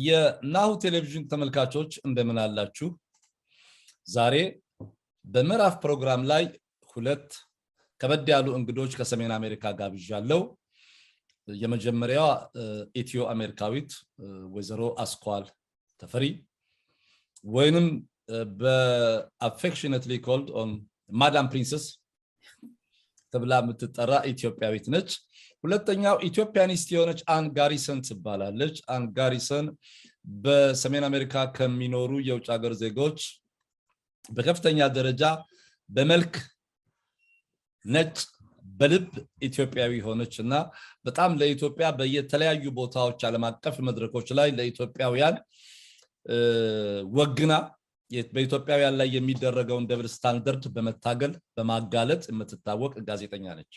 የናሁ ቴሌቪዥን ተመልካቾች እንደምን አላችሁ? ዛሬ በምዕራፍ ፕሮግራም ላይ ሁለት ከበድ ያሉ እንግዶች ከሰሜን አሜሪካ ጋብዣለሁ። የመጀመሪያዋ ኢትዮ አሜሪካዊት ወይዘሮ አስኳል ተፈሪ ወይንም በአፌክሽኔትሊ ኮልድ ኦን ማዳም ፕሪንሰስ ተብላ የምትጠራ ኢትዮጵያዊት ነች። ሁለተኛው ኢትዮጵያኒስት የሆነች አን ጋሪሰን ትባላለች። አን ጋሪሰን በሰሜን አሜሪካ ከሚኖሩ የውጭ ሀገር ዜጎች በከፍተኛ ደረጃ በመልክ ነጭ በልብ ኢትዮጵያዊ ሆነችና በጣም ለኢትዮጵያ በየተለያዩ ቦታዎች ዓለም አቀፍ መድረኮች ላይ ለኢትዮጵያውያን ወግና በኢትዮጵያውያን ላይ የሚደረገውን ደብል ስታንዳርድ በመታገል በማጋለጥ የምትታወቅ ጋዜጠኛ ነች።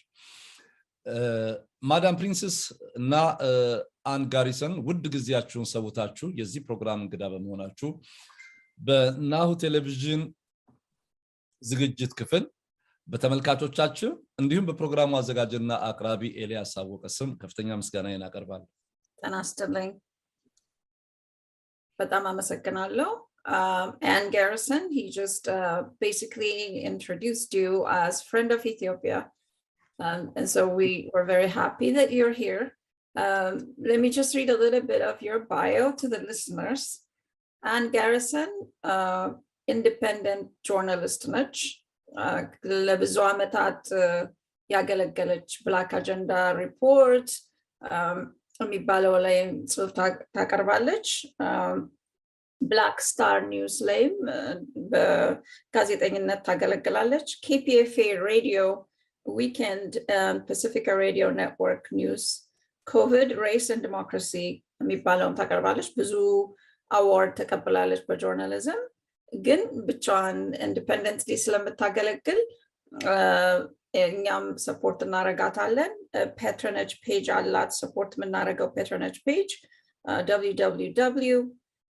ማዳም ፕሪንሰስ እና አን ጋሪሰን ውድ ጊዜያችሁን ሰውታችሁ የዚህ ፕሮግራም እንግዳ በመሆናችሁ በናሁ ቴሌቪዥን ዝግጅት ክፍል በተመልካቾቻችሁ እንዲሁም በፕሮግራሙ አዘጋጅና አቅራቢ ኤልያስ አወቀ ስም ከፍተኛ ምስጋናዬን አቀርባለሁ። ተናስተልኝ በጣም አመሰግናለሁ። Ann Garrison, he just basically introduced you as friend of Ethiopia. And so we were very happy that you're here. Let me just read a little bit of your bio to the listeners. Ann Garrison, independent journalist ነች። ለብዙ ዓመታት ያገለገለች ብላክ አጀንዳ ሪፖርት የሚባለው ላይ ጽሑፍ ታቀርባለች። ብላክ ስታር ኒውስ ላይም በጋዜጠኝነት ታገለግላለች። KPFA ሬዲዮ ዊኬንድ ፓሲፊካ ሬዲዮ ኔትወርክ ኒውስ ኮቪድ ሬስ ኤንድ ዲሞክራሲ የሚባለውን ታቀርባለች። ብዙ አዋርድ ተቀብላለች በጆርናሊዝም። ግን ብቻዋን ኢንዲፔንደንትሊ ስለምታገለግል እኛም ሰፖርት እናረጋታለን። ፓትሮኔጅ ፔጅ አላት። ሰፖርት የምናረገው ፓትሮኔጅ ፔጅ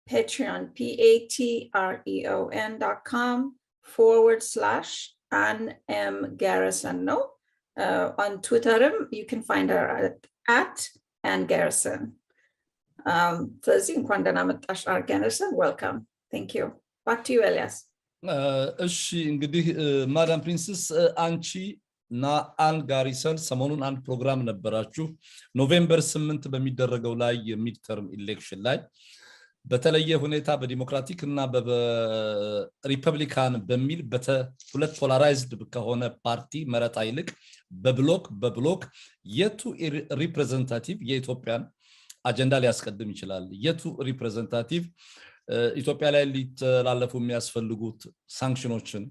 patreon.com/Ann Garrison ነው። On Twitterም you can find her at Ann Garrison. ስለዚህ እንኳን ደህና መጣሽ አን ጋሪሰን። welcome. Thank you. Back to you, Elias. እሺ እንግዲህ ማዳም ፕሪንሰስ አንቺ እና አን ጋሪሰን ሰሞኑን አንድ ፕሮግራም ነበራችሁ ኖቬምበር 8 በሚደረገው ላይ የሚድተርም ኢሌክሽን ላይ በተለየ ሁኔታ በዲሞክራቲክ እና በሪፐብሊካን በሚል ሁለት ፖላራይዝድ ከሆነ ፓርቲ መረጣ ይልቅ በብሎክ የቱ ሪፕሬዘንታቲቭ የኢትዮጵያን አጀንዳ ሊያስቀድም ይችላል፣ የቱ ሪፕሬዘንታቲቭ ኢትዮጵያ ላይ ሊተላለፉ የሚያስፈልጉት ሳንክሽኖችን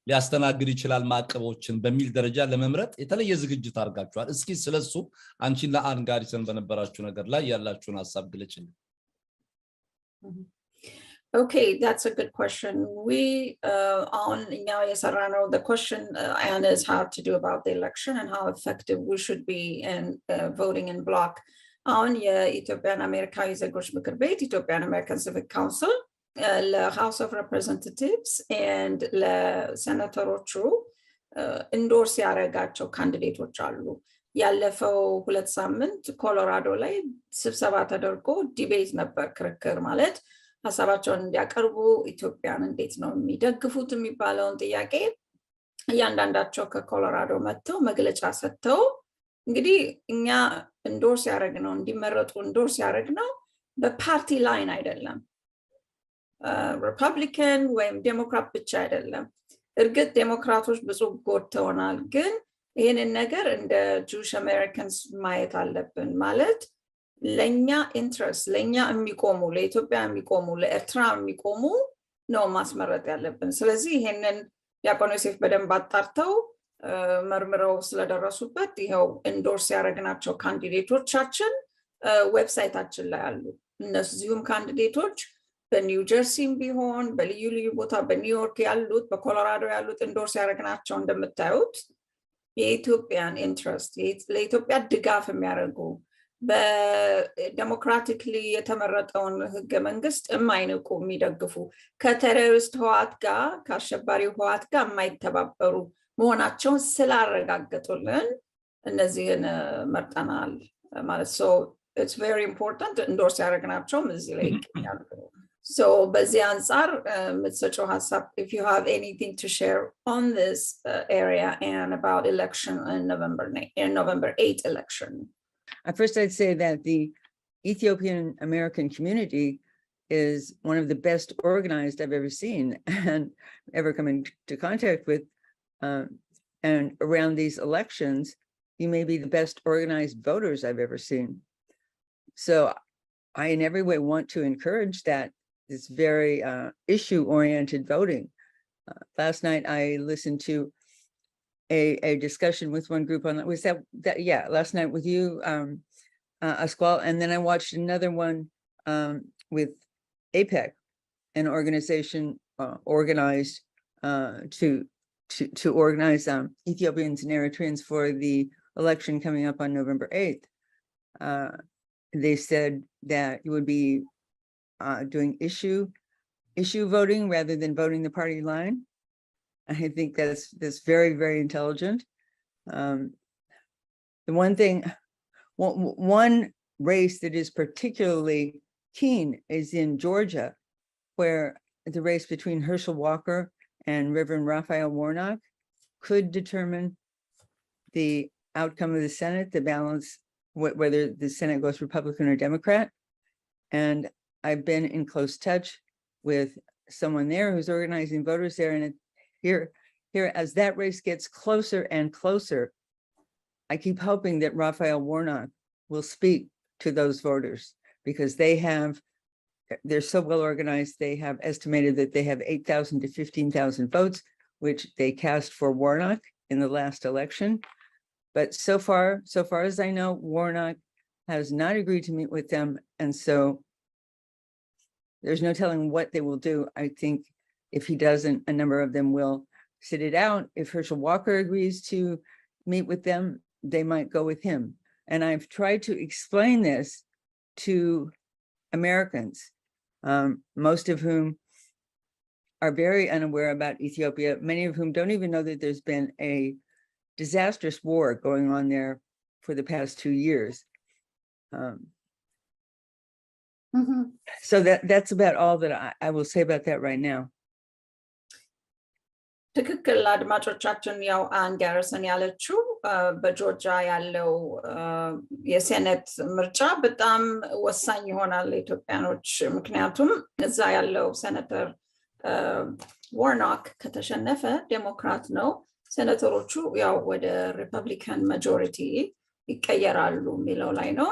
ሊያስተናግድ ይችላል፣ ማዕቀቦችን በሚል ደረጃ ለመምረጥ የተለየ ዝግጅት አድርጋችኋል። እስኪ ስለሱ አንቺና አን ጋሪሰን በነበራችሁ ነገር ላይ ያላችሁን ሐሳብ ግለጭልኝ። Okay, that's a good question. We on now yesarano the question Anna is how to do about the election and how effective we should be in voting in block. On የኢትዮጵያን አሜሪካዊ ዜጎች ምክር ቤት ኢትዮጵያን አሜሪካን ሲቪክ ካውንስል ለሃውስ ኦፍ ሪፕሬዘንታቲቭስ and ለሴኔተሮቹ ኢንዶርስ ያረጋቸው ካንዲዴቶች አሉ። ያለፈው 2 ሳምንት ኮሎራዶ ላይ ስብሰባ ተደርጎ ዲቤት ነበር፣ ክርክር ማለት ሐሳባቸውን እንዲያቀርቡ ኢትዮጵያን እንዴት ነው የሚደግፉት የሚባለውን ጥያቄ እያንዳንዳቸው ከኮሎራዶ መጥተው መግለጫ ሰጥተው እንግዲህ እኛ ኢንዶርስ ያረግነው እንዲመረጡ ኢንዶርስ ያረግነው በፓርቲ ላይን አይደለም፣ ሪፐብሊካን ወይም ዴሞክራት ብቻ አይደለም። እርግጥ ዴሞክራቶች ብዙ ጎድተውናል፣ ግን ይሄንን ነገር እንደ ጁሽ አሜሪካንስ ማየት አለብን። ማለት ለኛ ኢንትረስት ለኛ የሚቆሙ ለኢትዮጵያ የሚቆሙ ለኤርትራ የሚቆሙ ነው ማስመረጥ ያለብን። ስለዚህ ይሄንን ዲያቆን ዮሴፍ በደንብ አጣርተው መርምረው ስለደረሱበት ይሄው ኢንዶርስ ያረግናቸው ካንዲዴቶቻችን ዌብሳይታችን ላይ አሉ። እነዚህም ካንዲዴቶች በኒው ጀርሲም ቢሆን በልዩ ልዩ ቦታ በኒውዮርክ ያሉት በኮሎራዶ ያሉት ኢንዶርስ ያረግናቸው እንደምታዩት የኢትዮጵያን ኢንትረስት ለኢትዮጵያ ድጋፍ የሚያደርጉ በዲሞክራቲክሊ የተመረጠውን ህገ መንግስት የማይንቁ የሚደግፉ ከቴሮሪስት ህወሓት ጋር ከአሸባሪው ህወሓት ጋር የማይተባበሩ መሆናቸውን ስላረጋገጡልን እነዚህን መርጠናል ማለት ነው። it's very important endorse ያደረግናቸውም እዚህ ላይ ይገኛሉ። So በዚህ አንፃር የምትሰጪው ሀሳብ if you have anything to share on this area and about election in November 8 election. First, I'd say that the Ethiopian American community is one of the best organized I've ever seen and ever come into contact with. And around these elections, you may be the best organized voters I've ever seen. So I in every way want to encourage that, this very issue-oriented voting. Last night I listened to a discussion with one group on that. Was that yeah, last night with you, Asqual, and then I watched another one with APEC, an organization organized to organize Ethiopians and Eritreans for the election coming up on November 8th. They said that you would be doing issue voting rather than voting the party line. I think that's very, very intelligent. The one race that is particularly keen is in Georgia, where the race between Herschel Walker and Reverend Raphael Warnock could determine the outcome of the Senate, the balance, whether the Senate goes Republican or Democrat. And I've been in close touch with someone there who's organizing voters there. And here, as that race gets closer and closer, I keep hoping that Raphael Warnock will speak to those voters, because they're so well organized. They have estimated that they have 8,000 to 15,000 votes, which they cast for Warnock in the last election. But so far as I know, Warnock has not agreed to meet with them. And so there's no telling what they will do. I think if he doesn't, a number of them will sit it out. If Herschel Walker agrees to meet with them, they might go with him. And I've tried to explain this to Americans, most of whom are very unaware about Ethiopia, many of whom don't even know that there's been a disastrous war going on there for the past 2 years. So that's about all that I will say about that right now. ትክክል አድማጮቻችን ያው አን ጋሪሰን ያለችው በጆርጂያ ያለው የሴኔት ምርጫ በጣም ወሳኝ ይሆናል ለኢትዮጵያኖች ምክንያቱም እዛ ያለው ሴኔተር ዋርኖክ ከተሸነፈ ዴሞክራት ነው ሴኔተሮቹ ያው ወደ ሪፐብሊካን ማጆሪቲ ይቀየራሉ የሚለው ላይ ነው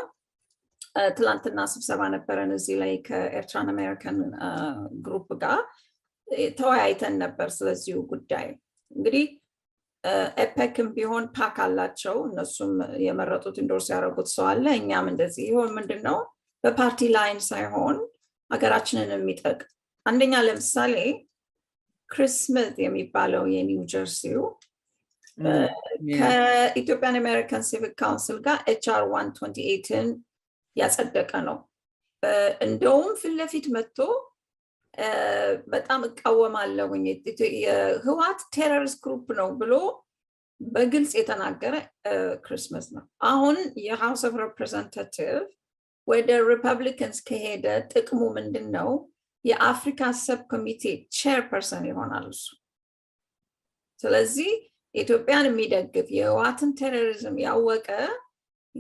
ትላንትና ስብሰባ ነበረን እዚህ ላይ ከኤርትራን አሜሪካን ግሩፕ ጋር ተወያይተን ነበር ስለዚህ ጉዳይ እንግዲህ ኤፔክም ቢሆን ፓክ አላቸው እነሱም የመረጡት ኢንዶርስ ያደረጉት ሰው አለ እኛም እንደዚህ ይሁን ምንድነው በፓርቲ ላይን ሳይሆን ሀገራችንን የሚጠቅ አንደኛ ለምሳሌ ክሪስመስ የሚባለው የኒው ጀርሲው ከኢትዮጵያን አሜሪካን ሲቪክ ካውንስል ጋር HR 128ን ያጸደቀ ነው እንደውም ፍለፊት መጥቶ በጣም እቃወማለሁኝ የህዋት ቴሮሪስት ግሩፕ ነው ብሎ በግልጽ የተናገረ ክሪስመስ ነው አሁን የሃውስ ኦፍ ሪፕሬዘንታቲቭ ወደ ሪፐብሊካንስ ከሄደ ጥቅሙ ምንድነው የአፍሪካ ሰብ ኮሚቴ ቼርፐርሰን ይሆናል እሱ ስለዚህ ኢትዮጵያን የሚደግፍ የህዋትን ቴሮሪዝም ያወቀ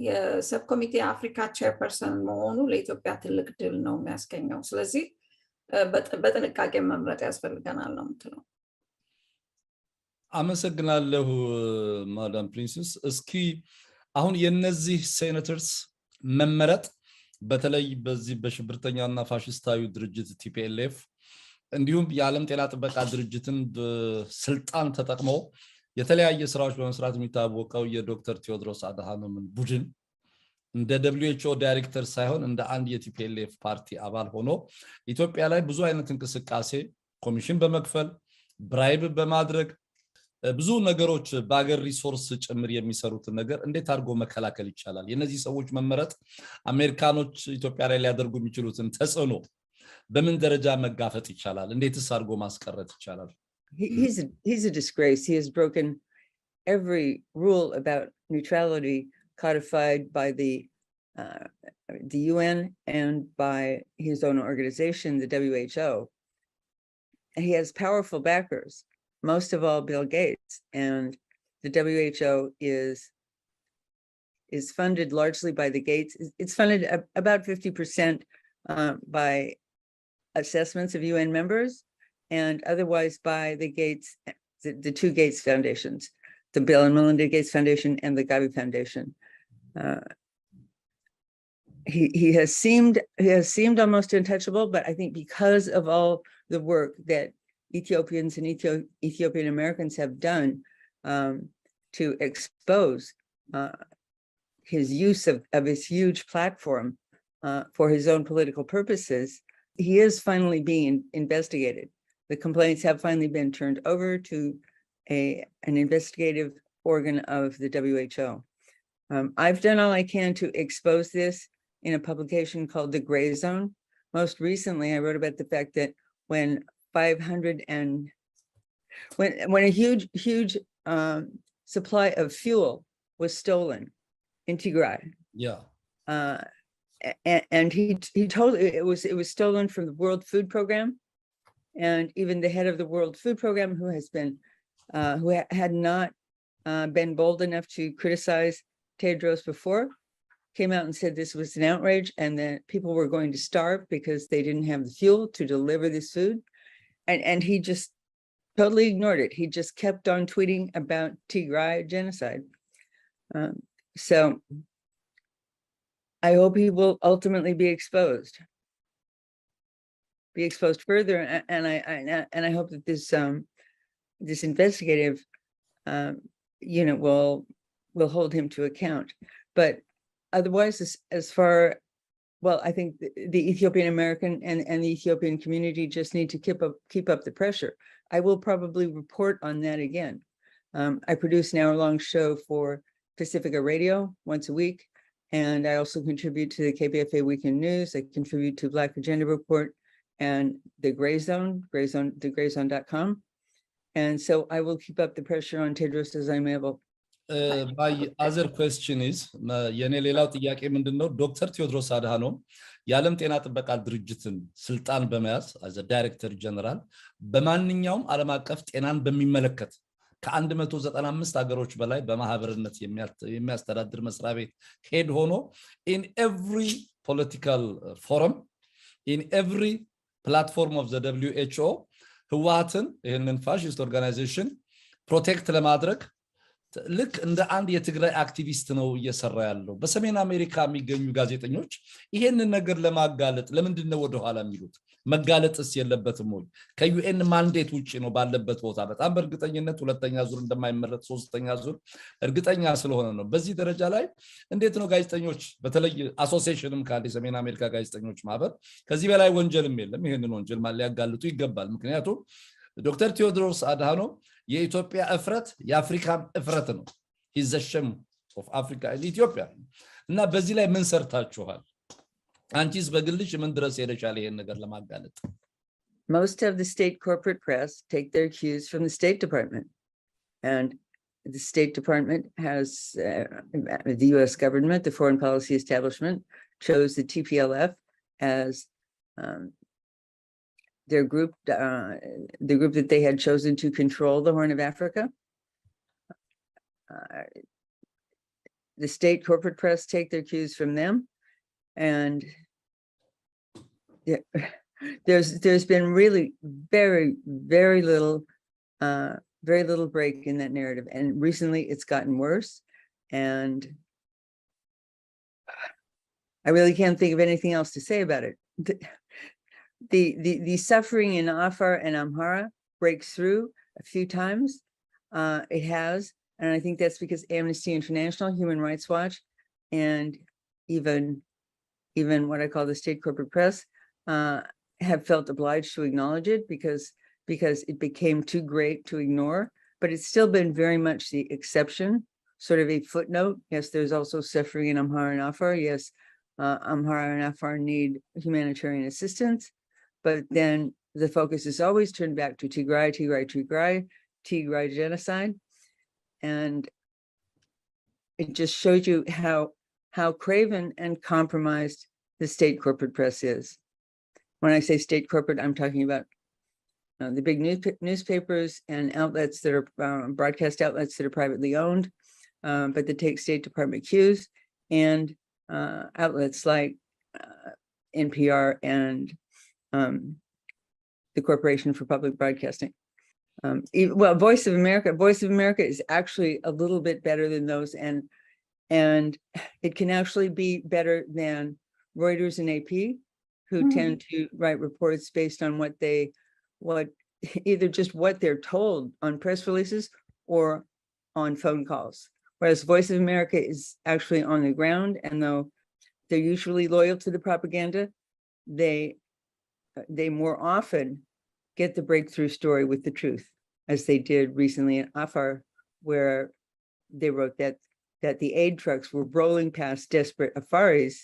የሰብ ኮሚቴ አፍሪካ ቼርፐርሰን መሆኑ ለኢትዮጵያ ትልቅ ድል ነው የሚያስገኘው ስለዚህ በጥንቃቄ መምረጥ ያስፈልገናል ነው የምትለው አመሰግናለሁ ማዳም ፕሪንሰስ እስኪ አሁን የነዚህ ሴኔተርስ መመረጥ በተለይ በዚህ በሽብርተኛና ፋሽስታዊ ድርጅት TPLF እንዲሁም የዓለም ጤና ጥበቃ ድርጅትን ስልጣን ተጠቅመው የተለያየ ስራዎች በመስራት የሚታወቀው የዶክተር ቴዎድሮስ አድሃኖምን ቡድን እንደ WHO ዳይሬክተር ሳይሆን እንደ አንድ የTPLF ፓርቲ አባል ሆኖ ኢትዮጵያ ላይ ብዙ አይነት እንቅስቃሴ ኮሚሽን በመክፈል ብራይብ በማድረግ ብዙ ነገሮች ባገር ሪሶርስ ጭምር የሚሰሩት ነገር እንዴት አድርጎ መከላከል ይቻላል የነዚህ ሰዎች መመረጥ አሜሪካኖች ኢትዮጵያ ላይ ሊያደርጉ የሚችሉትን ተጽዕኖ በምን ደረጃ መጋፈጥ ይቻላል እንዴትስ አድርጎ ማስቀረት ይቻላል He's a disgrace he has broken every rule about neutrality codified by the the UN and by his own organization, the WHO. He has powerful backers, most of all Bill Gates, and the WHO is funded largely by the Gates. It's funded about 50% by assessments of UN members, and otherwise by the Gates, the two Gates foundations, the Bill and Melinda Gates Foundation and the Gavi Foundation. He has seemed almost untouchable, but I think because of all the work that Ethiopians and Ethiopian Americans have done to expose his use of his huge platform for his own political purposes, he is finally being investigated. The complaints have finally been turned over to an investigative organ of the WHO. I've done all I can to expose this in a publication called The Gray Zone. Most recently, I wrote about the fact that when a huge supply of fuel was stolen in Tigray. Yeah. And he told it was stolen from the World Food Program, and even the head of the World Food Program, who had not been bold enough to criticize Tedros before, came out and said this was an outrage and that people were going to starve because they didn't have the fuel to deliver this food. And he just totally ignored it. He just kept on tweeting about Tigray genocide. So I hope he will ultimately be exposed further. And I hope that this investigative unit will hold him to account. But otherwise, I think the Ethiopian American and the Ethiopian community just need to keep up the pressure. I will probably report on that again. I produce an hour-long show for Pacifica Radio once a week, and I also contribute to the KPFA Weekend News. I contribute to Black Agenda Report and the Gray Zone, thegrayzone.com. And so I will keep up the pressure on Tedros as I'm able. My other question is, የኔ ሌላው ጥያቄ ምንድነው? ዶክተር ቴዎድሮስ አድሃኖም የዓለም ጤና ጥበቃ ድርጅትን ስልጣን በመያዝ as a ዳይሬክተር ጀነራል በማንኛውም ዓለም አቀፍ ጤናን በሚመለከት ከ195 ሀገሮች በላይ በማህበርነት የሚያስተዳድር መስሪያ ቤት ሄድ ሆኖ in every political forum, in every platform of the WHO ህዋትን ይህንን ፋሽስት ኦርጋናይዜሽን ፕሮቴክት ለማድረግ ልክ እንደ አንድ የትግራይ አክቲቪስት ነው እየሰራ ያለው። በሰሜን አሜሪካ የሚገኙ ጋዜጠኞች ይሄንን ነገር ለማጋለጥ ለምንድን ነው ወደ ኋላ የሚሉት? መጋለጥስ የለበትም ወይ? ከዩኤን ማንዴት ውጪ ነው ባለበት ቦታ በጣም በእርግጠኝነት ሁለተኛ ዙር እንደማይመረጥ ሶስተኛ ዙር እርግጠኛ ስለሆነ ነው። በዚህ ደረጃ ላይ እንዴት ነው ጋዜጠኞች በተለይ አሶሲዬሽንም ካለ የሰሜን አሜሪካ ጋዜጠኞች ማህበር ከዚህ በላይ ወንጀልም የለም፣ ይሄንን ወንጀል ሊያጋልጡ ይገባል። ምክንያቱም ዶክተር ቴዎድሮስ አድሃኖም የኢትዮጵያ እፍረት የአፍሪካ እፍረት ነው። he's the shame of Africa and Ethiopia እና በዚህ ላይ ምን ሰርታችኋል? አንቺስ በግልሽ ምን ድረስ ሄደሻል ይሄን ነገር ለማጋለጥ? Most of the state corporate press take their cues from the State Department, and the State Department has the U.S. government, the foreign policy establishment, chose the TPLF as their group, the group that they had chosen to control the Horn of Africa. The state corporate press take their cues from them, and there's been really very little break in that narrative, and recently it's gotten worse. And I really can't think of anything else to say about it. The suffering in Afar and Amhara breaks through a few times. It has, and I think that's because Amnesty International, Human Rights Watch, and even what I call the state corporate press have felt obliged to acknowledge it because it became too great to ignore. But it's still been very much the exception, sort of a footnote. Yes, there's also suffering in Amhara and Afar. Yes, Amhara and Afar need humanitarian assistance. But then the focus is always turned back to Tigray genocide. And it just shows you how craven and compromised the state corporate press is. When I say state corporate, I'm talking about the big newspapers and outlets that are broadcast outlets that are privately owned, but that take State Department cues, and outlets like NPR and the Corporation for Public Broadcasting. Well, Voice of America is actually a little bit better than those, and it can actually be better than Reuters and AP, who tend to write reports based on either just what they're told on press releases or on phone calls. Whereas Voice of America is actually on the ground, and though they're usually loyal to the propaganda, they more often get the breakthrough story with the truth, as they did recently in Afar, where they wrote that the aid trucks were rolling past desperate Afaris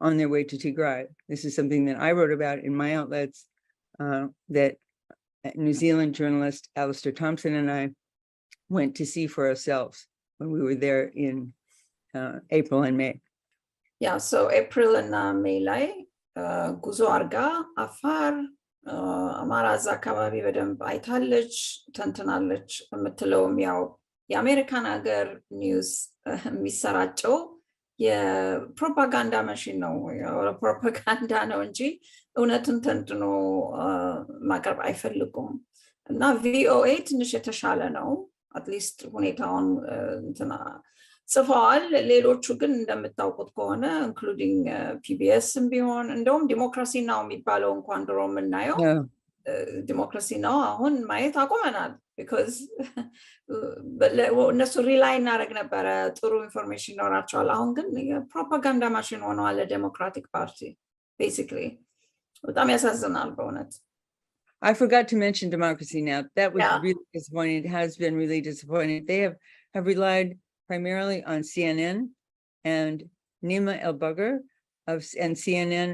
on their way to Tigray. This is something that I wrote about in my outlets, that New Zealand journalist Alistair Thompson and I went to see for ourselves when we were there in April and May. Yeah, so April and May ላይ ጉዞ አርጋ አፋር አማራ እዛ አካባቢ በደንብ አይታለች ተንትናለች የምትለውም ያው የአሜሪካን ሀገር ኒውስ የሚሰራጨው የፕሮፓጋንዳ ማሽን ነው፣ ፕሮፓጋንዳ ነው እንጂ እውነትን ተንትኖ ማቅረብ አይፈልጉም። እና ቪኦኤ ትንሽ የተሻለ ነው፣ አትሊስት ሁኔታውን እንትና ጽፈዋል። ሌሎቹ ግን እንደምታውቁት ከሆነ ኢንክሉዲንግ ፒቢኤስም ቢሆን እንደውም ዲሞክራሲ ናው የሚባለው እንኳን ድሮ የምናየው ዲሞክራሲ ናው አሁን ማየት አቆመናል። ቢኮዝ እነሱ ሪላይ እናደርግ ነበረ ጥሩ ኢንፎርሜሽን ይኖራቸዋል። አሁን ግን የፕሮፓጋንዳ ማሽን ሆነዋል ለዴሞክራቲክ ፓርቲ ቤሲክሊ። በጣም ያሳዝናል በእውነት። I forgot to mention Democracy Now! That was really disappointing. It has been really disappointing. They have relied primarily on CNN, and Nima El-Bugger and CNN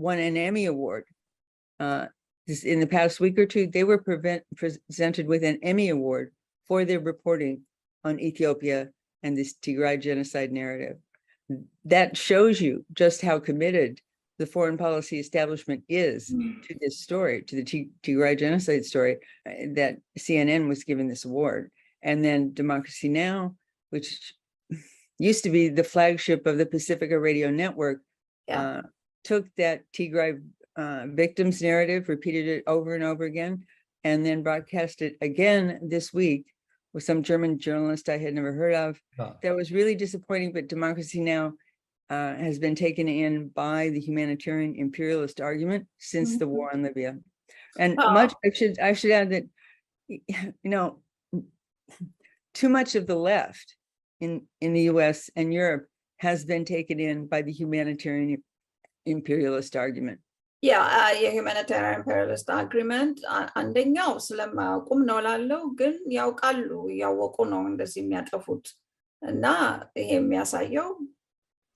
won an Emmy Award. In the past week or two, they were presented with an Emmy Award for their reporting on Ethiopia and this Tigray genocide narrative. That shows you just how committed the foreign policy establishment is to this story, to the Tigray genocide story, that CNN was given this award. And then Democracy Now!, which used to be the flagship of the Pacifica Radio Network, took that Tigray victims narrative, repeated it over and over again, and then broadcast it again this week with some German journalist I had never heard of. That was really disappointing, but Democracy Now! Has been taken in by the humanitarian imperialist argument since the war on Libya. And I should add that, you know, too much of the left in the US and Europe has been taken in by the humanitarian imperialist argument. Yeah, የሁማኒታሪያን ኢምፔሪያሊስት አግሪመንት አንደኛው ስለማያውቁም ነው ላለው፣ ግን ያውቃሉ፣ ያወቁ ነው እንደዚህ የሚያጠፉት። እና ይሄ የሚያሳየው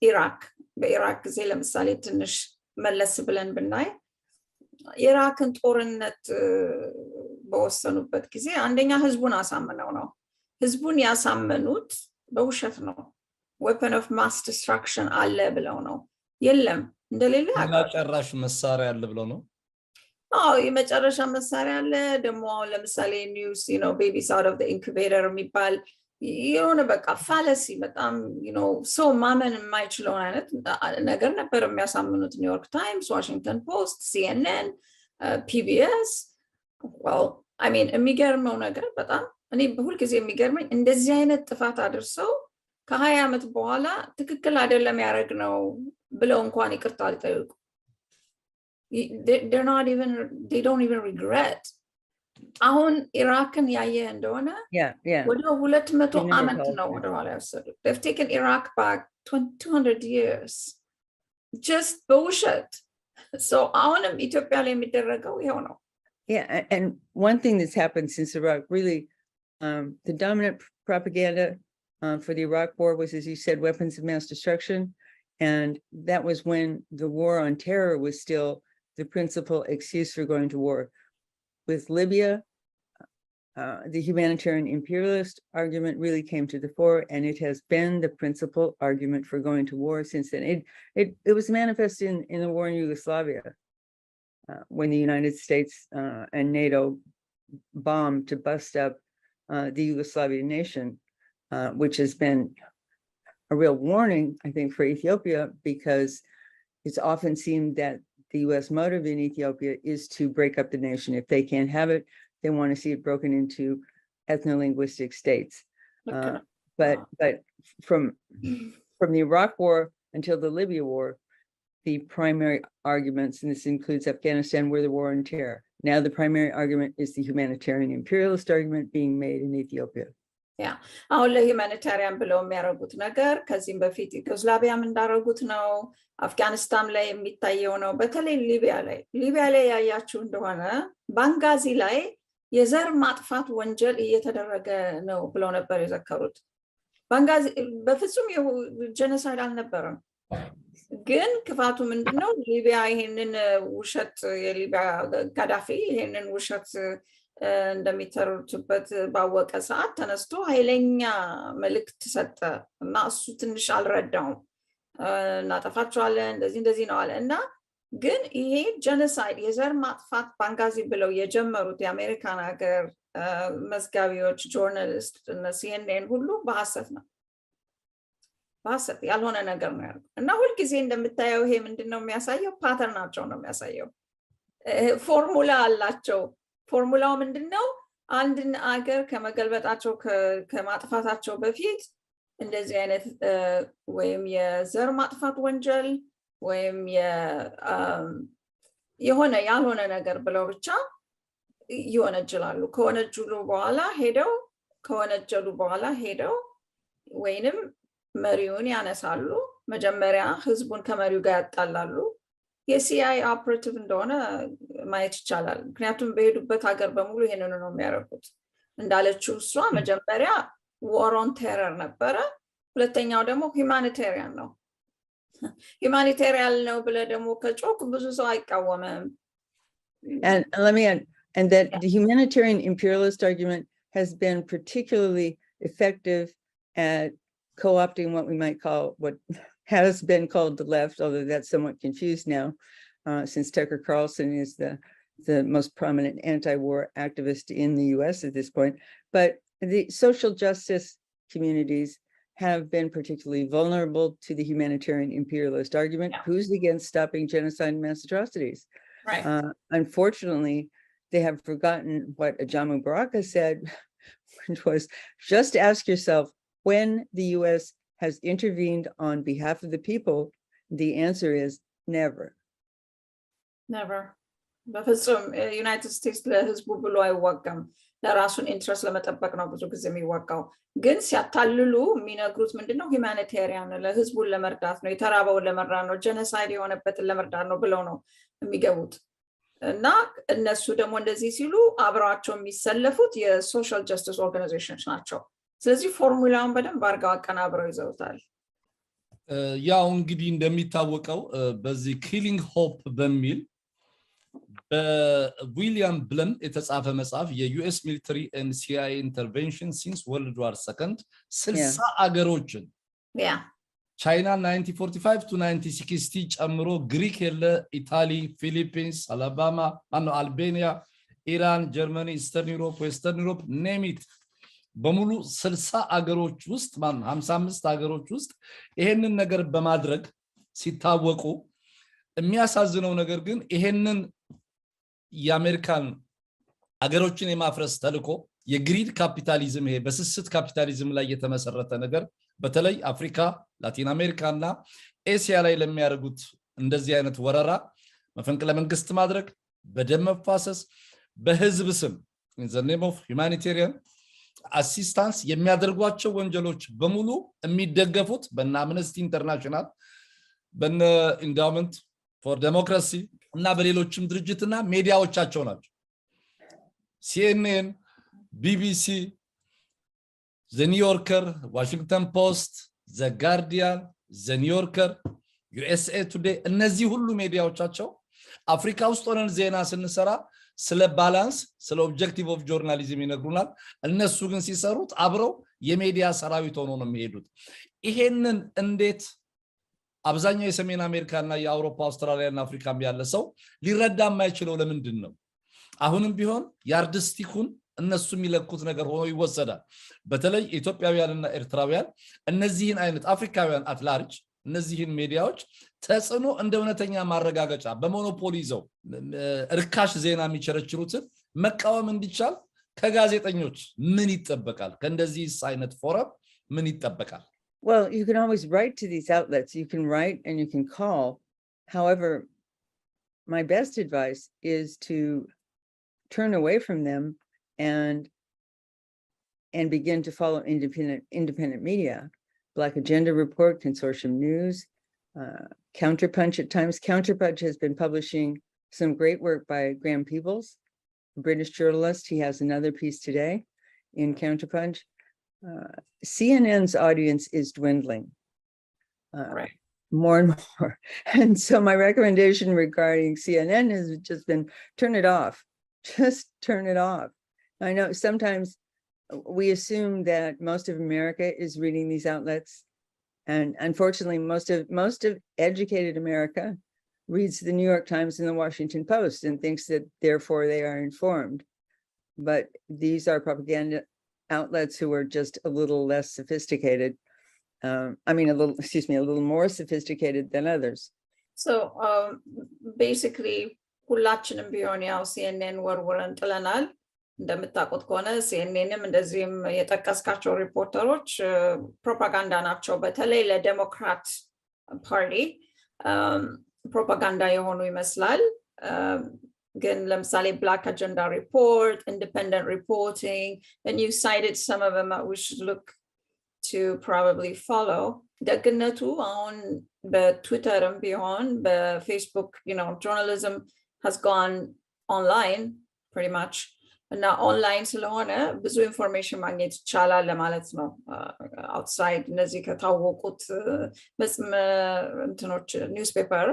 ኢራክ በኢራክ ጊዜ ለምሳሌ ትንሽ መለስ ብለን ብናይ ኢራክን ጦርነት በወሰኑበት ጊዜ አንደኛ ህዝቡን አሳምነው ነው። ህዝቡን ያሳመኑት በውሸት ነው። ዌፐን ኦፍ ማስ ዲስትራክሽን አለ ብለው ነው። የለም እንደሌለ የመጨረሻ መሳሪያ አለ ብለው ነው። የመጨረሻ መሳሪያ አለ። ደግሞ ለምሳሌ ኒውስ ቤቢስ አውት ኦፍ ዘ ኢንኩቤተር የሚባል የሆነ በቃ ፋለሲ በጣም ሰው ማመን የማይችለውን አይነት ነገር ነበር የሚያሳምኑት። ኒውዮርክ ታይምስ፣ ዋሽንግተን ፖስት፣ ሲኤንኤን፣ ፒቢኤስ። የሚገርመው ነገር በጣም እኔ ሁልጊዜ የሚገርመኝ እንደዚህ አይነት ጥፋት አድርሰው ከ20 ዓመት በኋላ ትክክል አይደለም ያደረግነው ብለው እንኳን ይቅርታ ሊጠይቁ they don't even regret. አሁን ኢራክን ያየ እንደሆነ ወደ 200 ዓመት ነው ወደ ኋላ ያሰዱት። They've taken Iraq back 200 years just በውሸት። So አሁንም ኢትዮጵያ ላይ የሚደረገው ይሄው ነው። Yeah, and one thing that's happened since Iraq, really, the dominant propaganda for the Iraq war was, as you said, weapons of mass destruction. And that was when the war on terror was still the principal excuse for going to war. With Libya, the humanitarian imperialist argument really came to the fore, and it has been the principal argument for going to war since then. It was manifest in the war in Yugoslavia, when the United States and NATO bombed to bust up the Yugoslavian nation, which has been a real warning, I think, for Ethiopia, because it's often seemed that the US motive in Ethiopia is to break up the nation. If they can't have it, they want to see it broken into ethno-linguistic states. But from the Iraq War until the Libya War, the primary arguments, and this includes Afghanistan, were the war on terror. Now the primary argument is the humanitarian imperialist argument being made in Ethiopia. Yeah, አሁን ለሁማኒታሪያን ብለው የሚያደርጉት ነገር ከዚህም በፊት ዩጎስላቪያም እንዳደረጉት ነው፣ አፍጋኒስታን ላይ የሚታየው ነው። በተለይ ሊቢያ ላይ ያያችሁ እንደሆነ ባንጋዚ ላይ የዘር ማጥፋት ወንጀል እየተደረገ ነው ብለው ነበር የዘከሩት። ባንጋዚ በፍጹም ጄኖሳይድ አልነበረም። ግን ክፋቱ ምንድነው? ሊቢያ ይሄንን ውሸት የሊቢያ ጋዳፊ ይሄንን ውሸት እንደሚተርቱበት ባወቀ ሰዓት ተነስቶ ኃይለኛ መልእክት ሰጠ እና እሱ ትንሽ አልረዳውም። እናጠፋቸዋለን እንደዚህ ነው አለ እና ግን ይሄ ጄኖሳይድ የዘር ማጥፋት ባንጋዚ ብለው የጀመሩት የአሜሪካን ሀገር መዝጋቢዎች ጆርናሊስት እና CNN ሁሉ በሐሰት ነው፣ በሐሰት ያልሆነ ነገር ነው ያለው እና ሁልጊዜ እንደምታየው ይሄ ምንድነው የሚያሳየው? ፓተርናቸው ነው የሚያሳየው። ፎርሙላ አላቸው። ፎርሙላው ምንድነው? አንድን አገር ከመገልበጣቸው ከማጥፋታቸው በፊት እንደዚህ አይነት ወይም የዘር ማጥፋት ወንጀል ወይም የሆነ ያልሆነ ነገር ብለው ብቻ ይወነጅላሉ። ከወነጀሉ በኋላ ሄደው ወይንም መሪውን ያነሳሉ። መጀመሪያ ህዝቡን ከመሪው ጋር ያጣላሉ። የሲአይ ኦፕሬቲቭ እንደሆነ ማየት ይቻላል። ምክንያቱም በሄዱበት ሀገር በሙሉ ይሄንን ነው የሚያደርጉት። እንዳለችው እሷ መጀመሪያ ዋር ኦን ቴረር ነበረ፣ ሁለተኛው ደግሞ ሁማኒታሪያን ነው። ሁማኒታሪያን ነው ብለ ደግሞ ከጮክ ብዙ ሰው አይቃወምም። And let me add, and that the humanitarian imperialist argument has been particularly effective at co-opting what we might call what has been called the left, although that's somewhat confused now, since Tucker Carlson is the most prominent anti-war activist in the US at this point. But the social justice communities have been particularly vulnerable to the humanitarian imperialist argument. Yeah. Who's against stopping genocide and mass atrocities? Right. Unfortunately, they have forgotten what Ajamu Baraka said, which was just ask yourself, when the US has intervened on behalf of the people, the answer is never. Never. በፍጹም ዩናይትድ ስቴትስ ለህዝቡ ብሎ አይዋጋም። ለራሱን ኢንትረስት ለመጠበቅ ነው ብዙ ጊዜ የሚዋጋው። ግን ሲያታልሉ የሚነግሩት ምንድነው? ሁማኒታሪያን ለህዝቡን ለመርዳት ነው፣ የተራበውን ለመርዳት ነው፣ ጄኖሳይድ የሆነበትን ለመርዳት ነው ብለው ነው የሚገቡት። እና እነሱ ደግሞ እንደዚህ ሲሉ አብረዋቸው የሚሰለፉት የሶሻል ጀስቲስ ኦርጋናይዜሽንስ ናቸው። ስለዚህ ፎርሙላውን በደንብ አድርገው አቀናብረው ይዘውታል። ያው እንግዲህ እንደሚታወቀው በዚህ ኪሊንግ ሆፕ በሚል በዊሊያም ብለን የተጻፈ መጽሐፍ የዩኤስ ሚሊተሪ ኤንድ ሲአይኤ ኢንተርቬንሽን ሲንስ ወርልድ ዋር ሰከንድ 60 አገሮችን ቻይና 1945 to 1960 ጨምሮ ግሪክ የለ ኢታሊ፣ ፊሊፒንስ፣ አልቤኒያ፣ ኢራን፣ ጀርመኒ፣ ኢስተርን ዩሮፕ፣ ዌስተርን ዩሮፕ ኔሚት በሙሉ 60 አገሮች ውስጥ 55 አገሮች ውስጥ ይሄንን ነገር በማድረግ ሲታወቁ የሚያሳዝነው ነገር ግን ይሄንን የአሜሪካን አገሮችን የማፍረስ ተልኮ የግሪድ ካፒታሊዝም ይሄ በስስት ካፒታሊዝም ላይ የተመሰረተ ነገር በተለይ አፍሪካ፣ ላቲን አሜሪካና ኤሲያ ላይ ለሚያደርጉት እንደዚህ አይነት ወረራ መፈንቅለ መንግስት ማድረግ፣ በደም መፋሰስ፣ በህዝብ ስም in the name of humanitarian assistance የሚያደርጓቸው ወንጀሎች በሙሉ የሚደገፉት በእነ አምነስቲ ኢንተርናሽናል፣ በእነ ኢንዳውመንት ፎር ዴሞክራሲ እና በሌሎችም ድርጅትና ሚዲያዎቻቸው ናቸው። CNN፣ BBC፣ The New Yorker፣ Washington Post፣ The Guardian፣ The New Yorker፣ USA Today እነዚህ ሁሉ ሚዲያዎቻቸው አፍሪካ ውስጥ ሆነን ዜና ስንሰራ ስለ ባላንስ ስለ ኦብጀክቲቭ ኦፍ ጆርናሊዝም ይነግሩናል እነሱ ግን ሲሰሩት አብረው የሚዲያ ሰራዊት ሆኖ ነው የሚሄዱት ይሄንን እንዴት አብዛኛው የሰሜን አሜሪካና የአውሮፓ አውስትራሊያና አፍሪካም ያለ ሰው ሊረዳ የማይችለው ለምንድን ነው አሁንም ቢሆን ያርድስቲኩን እነሱ የሚለኩት ነገር ሆኖ ይወሰዳል በተለይ ኢትዮጵያውያንና ኤርትራውያን እነዚህን አይነት አፍሪካውያን አትላርጅ እነዚህን ሚዲያዎች ተጽዕኖ እንደ እውነተኛ ማረጋገጫ በሞኖፖሊ ይዘው ርካሽ ዜና የሚቸረችሩትን መቃወም እንዲቻል ከጋዜጠኞች ምን ይጠበቃል ከእንደዚህ አይነት ፎረም ምን ይጠበቃል Well, you can always write to these outlets. You can write and you can call. However, my best advice is to turn away from them and begin to follow independent media. Black Agenda Report, Consortium News, Counterpunch at times. Counterpunch has been publishing some great work by Graham Peebles, a British journalist. He has another piece today in Counterpunch. CNN's audience is dwindling Right. more and more. And so my recommendation regarding CNN has just been turn it off. Just turn it off. I know sometimes we assume that most of America is reading these outlets. And unfortunately, most of educated America reads the New York Times and the Washington Post and thinks that therefore they are informed. But these are propaganda outlets who are just a little less sophisticated. A little more sophisticated than others. So basically, ሁላችንም ቢሆን ያው CNN ወርወረን ጥለናል እንደምታውቁት ከሆነ CNNም እንደዚህም የጠቀስካቸው ሪፖርተሮች ፕሮፓጋንዳ ናቸው በተለይ ለዴሞክራት ፓርቲ ፕሮፓጋንዳ የሆኑ ይመስላል ግን ለምሳሌ Black Agenda Report, Independent Reporting, and you cited some of them that we should look to probably follow. ደግነቱ አሁን በትዊተርም ቢሆን በፌስቡክ journalism has gone online pretty much. እና ኦንላይን ስለሆነ ብዙ ኢንፎርሜሽን ማግኘት ይቻላል ለማለት ነው outside እነዚህ ከታወቁት እንትኖች ኒውስፔፐር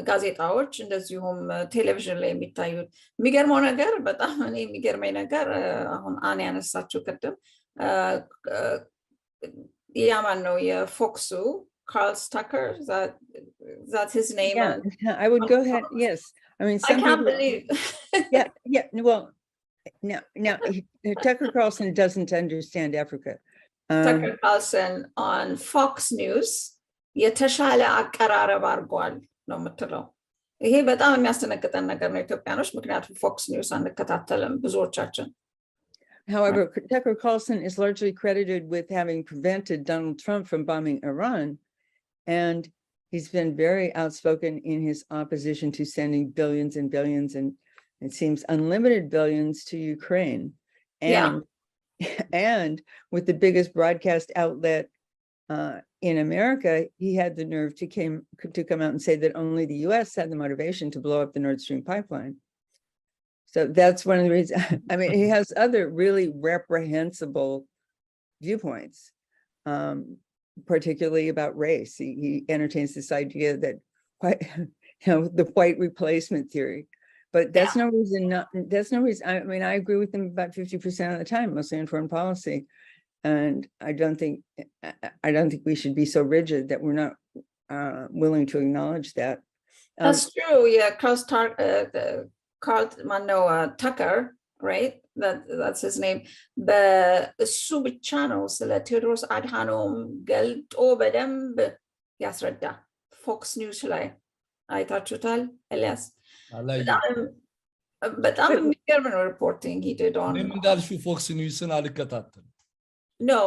ጋዜጣዎች እንደዚሁም ቴሌቪዥን ላይ የሚታዩት የሚገርመው ነገር በጣም እኔ የሚገርመኝ ነገር አሁን አኔ ያነሳችሁ ቅድም ያማን ነው የፎክሱ Carl Tucker, is that his name? Yeah, I would go ahead. Yes, I mean, I can't believe. yeah. Well, now Tucker Carlson doesn't understand Africa. Tucker Carlson on Fox News የተሻለ አቀራረብ አድርጓል ነው የምትለው። ይሄ በጣም የሚያስደነግጠን ነገር ነው ኢትዮጵያኖች ምክንያቱም ፎክስ ኒውስ አንከታተልም ብዙዎቻችን። However, Tucker Carlson is largely credited with having prevented Donald Trump from bombing Iran, and he's been very outspoken in his opposition to sending billions and billions, and it seems unlimited billions to Ukraine. And with the biggest broadcast outlet in America, he had the nerve to come out and say that only the US had the motivation to blow up the Nord Stream pipeline. So that's one of the reasons. I mean, he has other really reprehensible viewpoints, particularly about race. He entertains this idea that, the white replacement theory. But that's no reason I mean, I agree with him about 50% of the time, mostly in foreign policy. And I don't think we should be so rigid that we're not willing to acknowledge that. That's true. Yeah, Carl Tucker, right? That's his name. በእሱ ብቻ ነው ስለ ቴዎድሮስ አድሃኖም ገልጦ በደንብ ያስረዳ ፎክስ ኒውስ ላይ አይታችሁታል ኤልያስ? በጣም የሚገርም ነው ሪፖርቲንግ he did on እኔም እንዳልሽው ፎክስ ኒውስን አልከታተልም። No,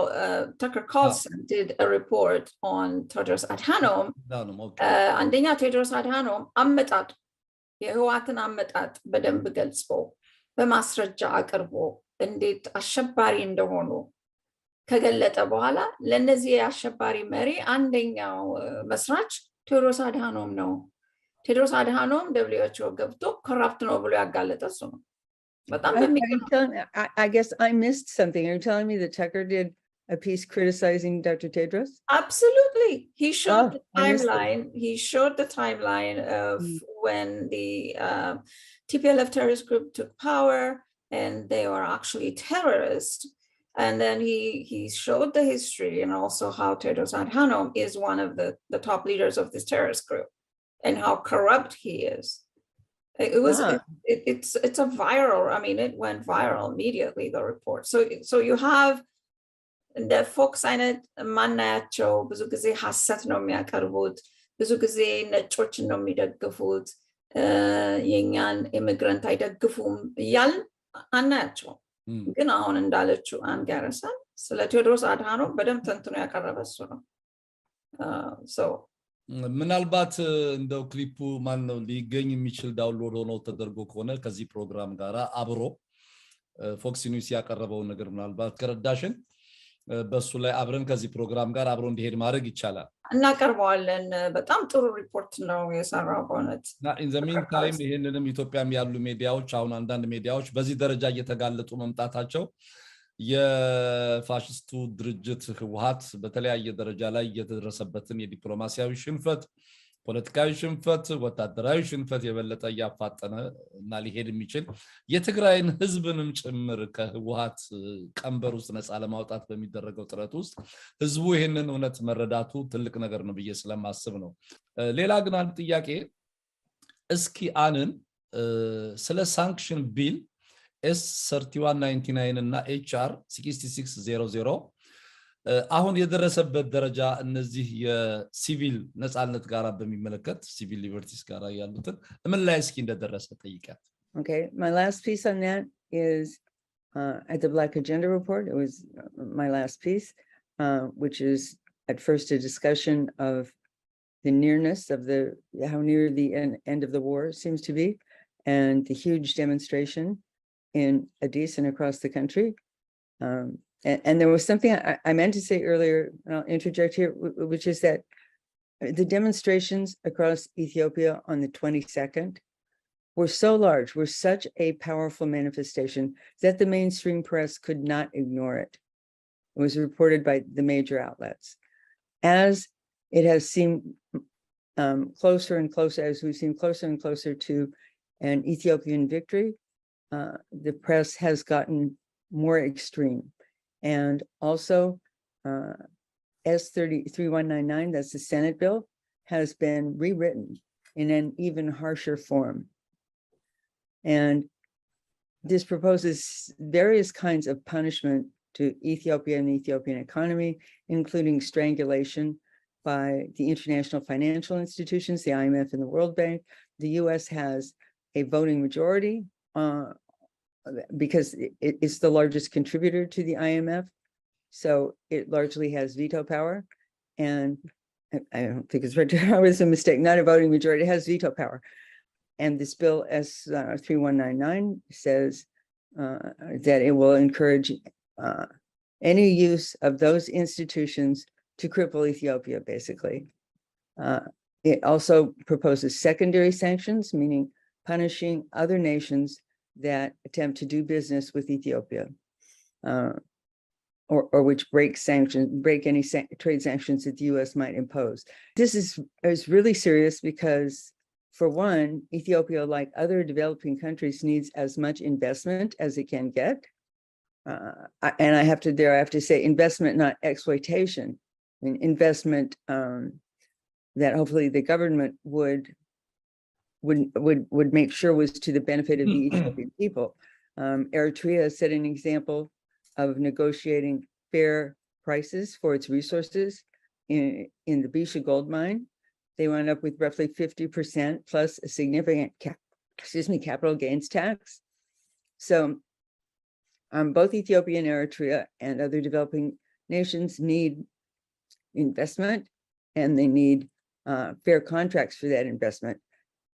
Tucker Carlson did a report on Tedros Adhanom. አንደኛ ቴዎድሮስ አድሃኖም አመጣጡ የህዋትን አመጣጥ በደንብ ገልጾ በማስረጃ አቅርቦ እንዴት አሸባሪ እንደሆኑ ከገለጠ በኋላ ለነዚህ የአሸባሪ መሪ አንደኛው መስራች ቴዎድሮስ አድሃኖም ነው። ቴዎድሮስ አድሃኖም WHO ገብቶ ኮራፕት ነው ብሎ ያጋለጠ እሱ ነው። I guess I missed something. Are you telling me that Tucker did a piece criticizing Dr. Tedros? Absolutely. He showed the timeline. He showed the timeline of when the TPLF terrorist group took power and they were actually terrorists. And then he showed the history and also how Tedros Adhanom is one of the top leaders of this terrorist group and how corrupt he is. It was it's a viral, I mean, it went viral immediately, the report. So you have the Fox አይነት ማናያቸው ብዙ ጊዜ ሐሰት ነው የሚያቀርቡት፣ ብዙ ጊዜ ነጮችን ነው የሚደግፉት፣ የኛን ኢሚግራንት አይደግፉም እያልን አናያቸው። ግን አሁን እንዳለችው አን ጋሪሰን ስለ ቴዎድሮስ አድሃኖም በደንብ ተንትኖ ያቀረበ እሱ ነው። ምናልባት እንደው ክሊፑ ማን ነው ሊገኝ የሚችል ዳውንሎድ ሆኖ ተደርጎ ከሆነ ከዚህ ፕሮግራም ጋር አብሮ ፎክስ ኒውስ ያቀረበው ነገር ምናልባት ከረዳሽን በሱ ላይ አብረን ከዚህ ፕሮግራም ጋር አብሮ እንዲሄድ ማድረግ ይቻላል። እናቀርበዋለን። በጣም ጥሩ ሪፖርት ነው የሰራው በእውነት። ኢን ዘ ሚን ታይም ይሄንንም ኢትዮጵያም ያሉ ሚዲያዎች አሁን አንዳንድ ሚዲያዎች በዚህ ደረጃ እየተጋለጡ መምጣታቸው የፋሽስቱ ድርጅት ህወሓት በተለያየ ደረጃ ላይ የተደረሰበትን የዲፕሎማሲያዊ ሽንፈት፣ ፖለቲካዊ ሽንፈት፣ ወታደራዊ ሽንፈት የበለጠ ያፋጠነ እና ሊሄድ የሚችል የትግራይን ህዝብንም ጭምር ከህወሓት ቀንበር ውስጥ ነፃ ለማውጣት በሚደረገው ጥረት ውስጥ ህዝቡ ይሄንን እውነት መረዳቱ ትልቅ ነገር ነው ብዬ ስለማስብ ነው። ሌላ ግን አንድ ጥያቄ እስኪ አንን ስለ ሳንክሽን ቢል S3199 እና HR 6600 አሁን የደረሰበት ደረጃ እነዚህ የሲቪል ነፃነት ጋር በሚመለከት ሲቪል ሊበርቲስ ጋር ያሉትን ምን ላይ እስኪ እንደደረሰ ጠይቃት። Okay, my last piece on that is at the Black Agenda report. It was my last piece, which is at first a discussion of the nearness of how near the end of the war seems to be, and the huge demonstration in Addis and across the country. And there was something I meant to say earlier, and I'll interject here, which is that the demonstrations across Ethiopia on the 22nd were so large, were such a powerful manifestation that the mainstream press could not ignore it. It was reported by the major outlets. As it has seemed closer and closer, as we've seen closer and closer to an Ethiopian victory, the press has gotten more extreme. And also S3199, that's the Senate bill, has been rewritten in an even harsher form. And this proposes various kinds of punishment to Ethiopia and the Ethiopian economy, including strangulation by the international financial institutions, the IMF and the World Bank. The US has a voting majority because it's the largest contributor to the IMF. So it largely has veto power. And I don't think it's right. It was a mistake, not a voting majority, it has veto power. And this bill S3199 says that it will encourage any use of those institutions to cripple Ethiopia, basically. It also proposes secondary sanctions, meaning punishing other nations that attempt to do business with Ethiopia, or which break any trade sanctions that the US might impose. This is really serious because, for one, Ethiopia, like other developing countries, needs as much investment as it can get. And I have to say investment, not exploitation. I mean, investment that hopefully the government would make sure was to the benefit of the Ethiopian people. Eritrea set an example of negotiating fair prices for its resources in the Bisha gold mine. They wound up with roughly 50% plus a significant capital gains tax. So both Ethiopia and Eritrea and other developing nations need investment, and they need fair contracts for that investment.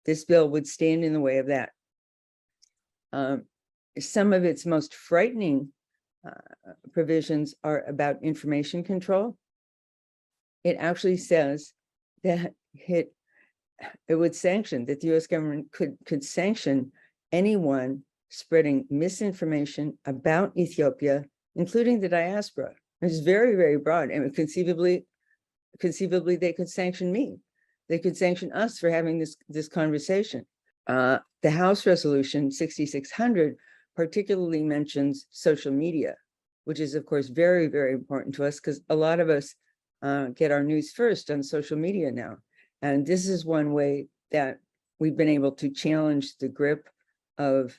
This bill would stand in the way of that. Some of its most frightening provisions are about information control. It actually says that it would sanction, that the US government could sanction anyone spreading misinformation about Ethiopia, including the diaspora. It's very, very broad. And conceivably they could sanction me. They could sanction us for having this conversation. The House Resolution 6600 particularly mentions social media, which is, of course, very, very important to us because a lot of us get our news first on social media now. And this is one way that we've been able to challenge the grip of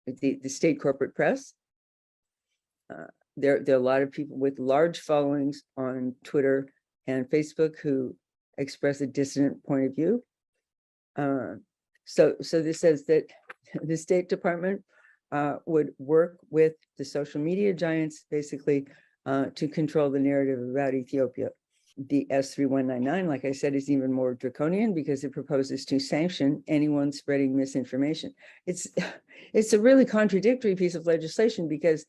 the state corporate press. There are a lot of people with large followings on Twitter and Facebook who express a dissonant point of view. So this says that the State Department would work with the social media giants, basically, to control the narrative about Ethiopia. The S3199, like I said, is even more draconian because it proposes to sanction anyone spreading misinformation. It's a really contradictory piece of legislation because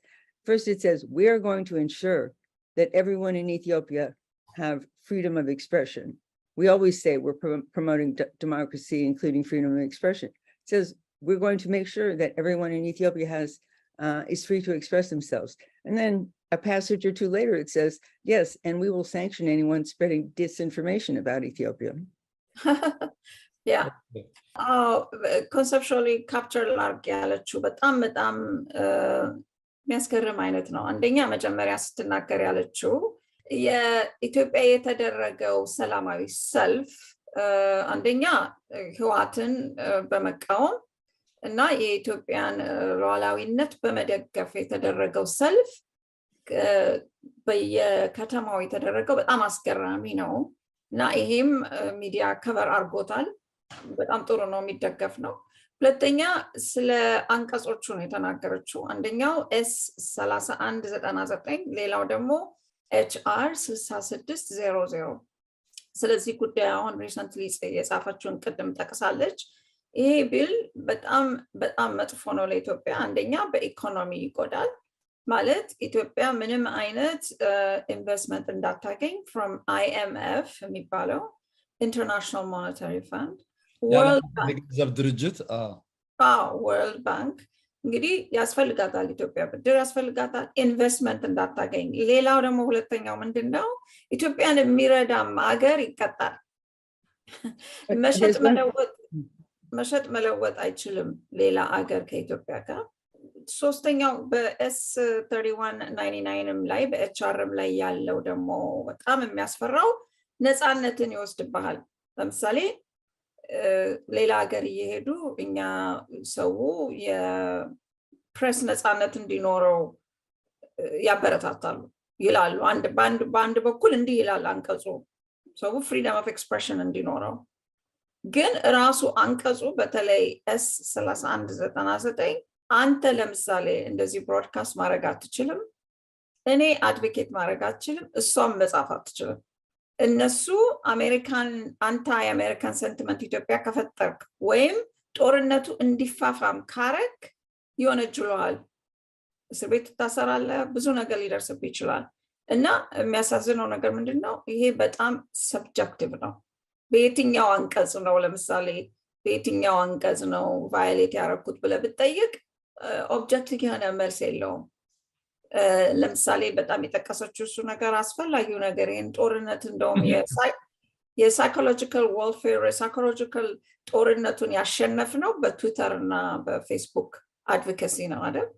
first it says we are going to ensure that everyone in Ethiopia have freedom of expression. We always say we're promoting democracy, including freedom of expression. It says we're going to make sure that everyone in Ethiopia is free to express themselves. And then a passage or two later, it says, yes, and we will sanction anyone spreading disinformation about Ethiopia. Yeah. Conceptually capture large ያለችው በጣም የሚያስገርም አይነት ነው። አንደኛ መጀመሪያ ስትናገር ያለችው የኢትዮጵያ የተደረገው ሰላማዊ ሰልፍ አንደኛ ህወሓትን በመቃወም እና የኢትዮጵያን ሉዓላዊነት በመደገፍ የተደረገው ሰልፍ በየከተማው የተደረገው በጣም አስገራሚ ነው እና ይሄም ሚዲያ ከቨር አርጎታል። በጣም ጥሩ ነው፣ የሚደገፍ ነው። ሁለተኛ ስለ አንቀጾቹ ነው የተናገረችው። አንደኛው S3199 ሌላው ደግሞ HR 6600 ስለዚህ ጉዳይ አሁን ሪሰንትሊ የጻፈችውን ቅድም ጠቅሳለች። ይሄ ቢል በጣም በጣም መጥፎ ነው ለኢትዮጵያ። አንደኛ በኢኮኖሚ ይጎዳል ማለት ኢትዮጵያ ምንም አይነት ኢንቨስትመንት እንዳታገኝ from IMF የሚባለው ኢንተርናሽናል ሞኔታሪ ፈንድ ወርልድ ባንክ እንግዲህ ያስፈልጋታል፣ ኢትዮጵያ ብድር ያስፈልጋታል፣ ኢንቨስትመንት እንዳታገኝ። ሌላው ደግሞ ሁለተኛው ምንድነው ኢትዮጵያን የሚረዳም ሀገር ይቀጣል። መሸጥ መለወጥ አይችልም ሌላ ሀገር ከኢትዮጵያ ጋር። ሶስተኛው በS3199 ላይ በኤችአርም ላይ ያለው ደግሞ በጣም የሚያስፈራው ነፃነትን ይወስድብሃል። ለምሳሌ ሌላ ሀገር እየሄዱ እኛ ሰው የፕሬስ ነፃነት እንዲኖረው ያበረታታሉ ይላሉ። በአንድ በኩል እንዲህ ይላል አንቀጹ ሰው ፍሪደም ኦፍ ኤክስፕሬሽን እንዲኖረው፣ ግን ራሱ አንቀጹ በተለይ S3199 አንተ ለምሳሌ እንደዚህ ብሮድካስት ማድረግ አትችልም፣ እኔ አድቮኬት ማድረግ አትችልም፣ እሷም መጻፍ አትችልም። እነሱ አንታይ አሜሪካን ሴንቲመንት ኢትዮጵያ ከፈጠርክ ወይም ጦርነቱ እንዲፋፋም ካረክ ይወነጅሉሃል፣ እስር ቤት ትታሰራለህ፣ ብዙ ነገር ሊደርስብህ ይችላል። እና የሚያሳዝነው ነገር ምንድነው ይሄ በጣም ሰብጀክቲቭ ነው። በየትኛው አንቀጽ ነው ለምሳሌ በየትኛው አንቀጽ ነው ቫዮሌት ያደረኩት ብለህ ብትጠይቅ ኦብጀክቲቭ የሆነ መልስ የለውም። ለምሳሌ በጣም የጠቀሰችው እሱ ነገር አስፈላጊው ነገር ይሄን ጦርነት እንደውም የሳይኮሎጂካል ዋርፌር የሳይኮሎጂካል ጦርነቱን ያሸነፍነው በትዊተር እና በፌስቡክ አድቮኬሲ ነው አይደል?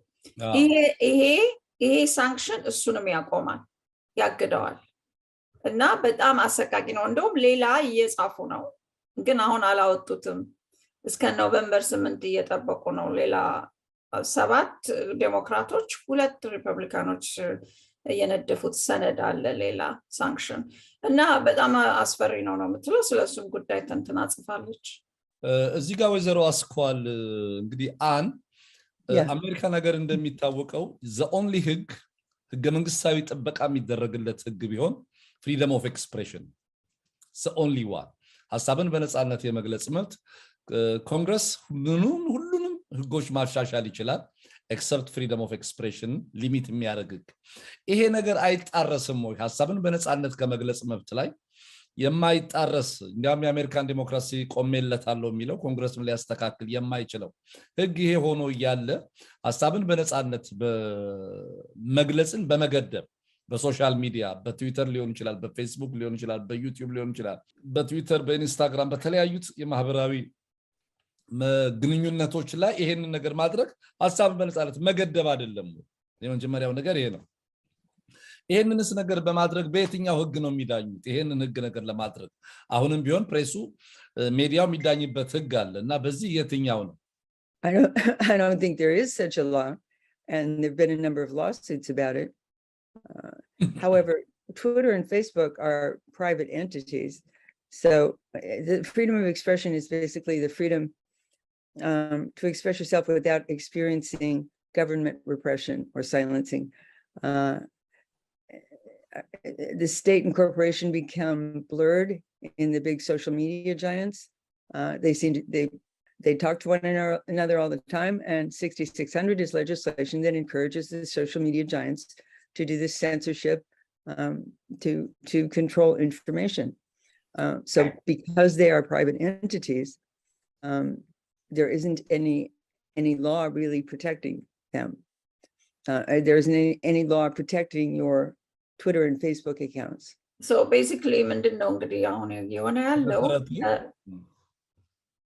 ይሄ ሳንክሽን እሱንም ያቆማል፣ ያግደዋል። እና በጣም አሰቃቂ ነው። እንደውም ሌላ እየጻፉ ነው ግን አሁን አላወጡትም። እስከ ኖቬምበር 8 እየጠበቁ ነው። ሌላ 7 ዴሞክራቶች 2 ሪፐብሊካኖች የነደፉት ሰነድ አለ ሌላ ሳንክሽን እና በጣም አስፈሪ ነው የምትለው። ስለሱም ጉዳይ ተንትና ጽፋለች። እዚህ ጋር ወይዘሮ አስኳል እንግዲህ አሜሪካ ነገር እንደሚታወቀው the only ህገ መንግስታዊ ጥበቃ የሚደረግለት ህግ ቢሆን freedom of expression the only one ሐሳብን በነፃነት የመግለጽ መብት ኮንግረስ ሁሉንም ህጎች ማሻሻል ይችላል except freedom of expression ሊሚት የሚያደርግ ይሄ ነገር አይጣረስም ወይ? ሐሳብን በነፃነት ከመግለጽ መብት ላይ የማይጣረስ እንዲያም የአሜሪካን ዲሞክራሲ ቆሜለታለው የሚለው ኮንግረስም ሊያስተካክል የማይችለው ህግ ይሄ ሆኖ ያለ ሐሳብን በነፃነት በመግለጽን በመገደብ በሶሻል ሚዲያ በትዊተር ሊሆን ይችላል፣ በፌስቡክ ሊሆን ይችላል፣ በዩቲዩብ ሊሆን ይችላል፣ በትዊተር በኢንስታግራም በተለያዩት የማህበራዊ ግንኙነቶች ላይ ይሄንን ነገር ማድረግ ሐሳብ በነጻነት መገደብ አይደለም። የመጀመሪያው ነገር ይሄ ነው። ይሄንንስ ነገር በማድረግ በየትኛው ህግ ነው የሚዳኙት? ይሄንን ህግ ነገር ለማድረግ አሁንም ቢሆን ፕሬሱ ሚዲያው የሚዳኝበት ህግ አለ እና በዚህ የትኛው ነው? I don't think there is such a law, and there've been a number of lawsuits about it. However, Twitter and Facebook are private entities, so the freedom of expression is basically the freedom to express yourself without experiencing government repression or silencing. The state and corporation become blurred in the big social media giants. They talk to one another all the time, and 6600 is legislation that encourages the social media giants to do this censorship, to control information. So because they are private entities, there isn't any law really protecting them. There isn't any law protecting your Twitter and Facebook accounts. So basically, ምንድነው እንግዲህ አሁን የሆነ ያለው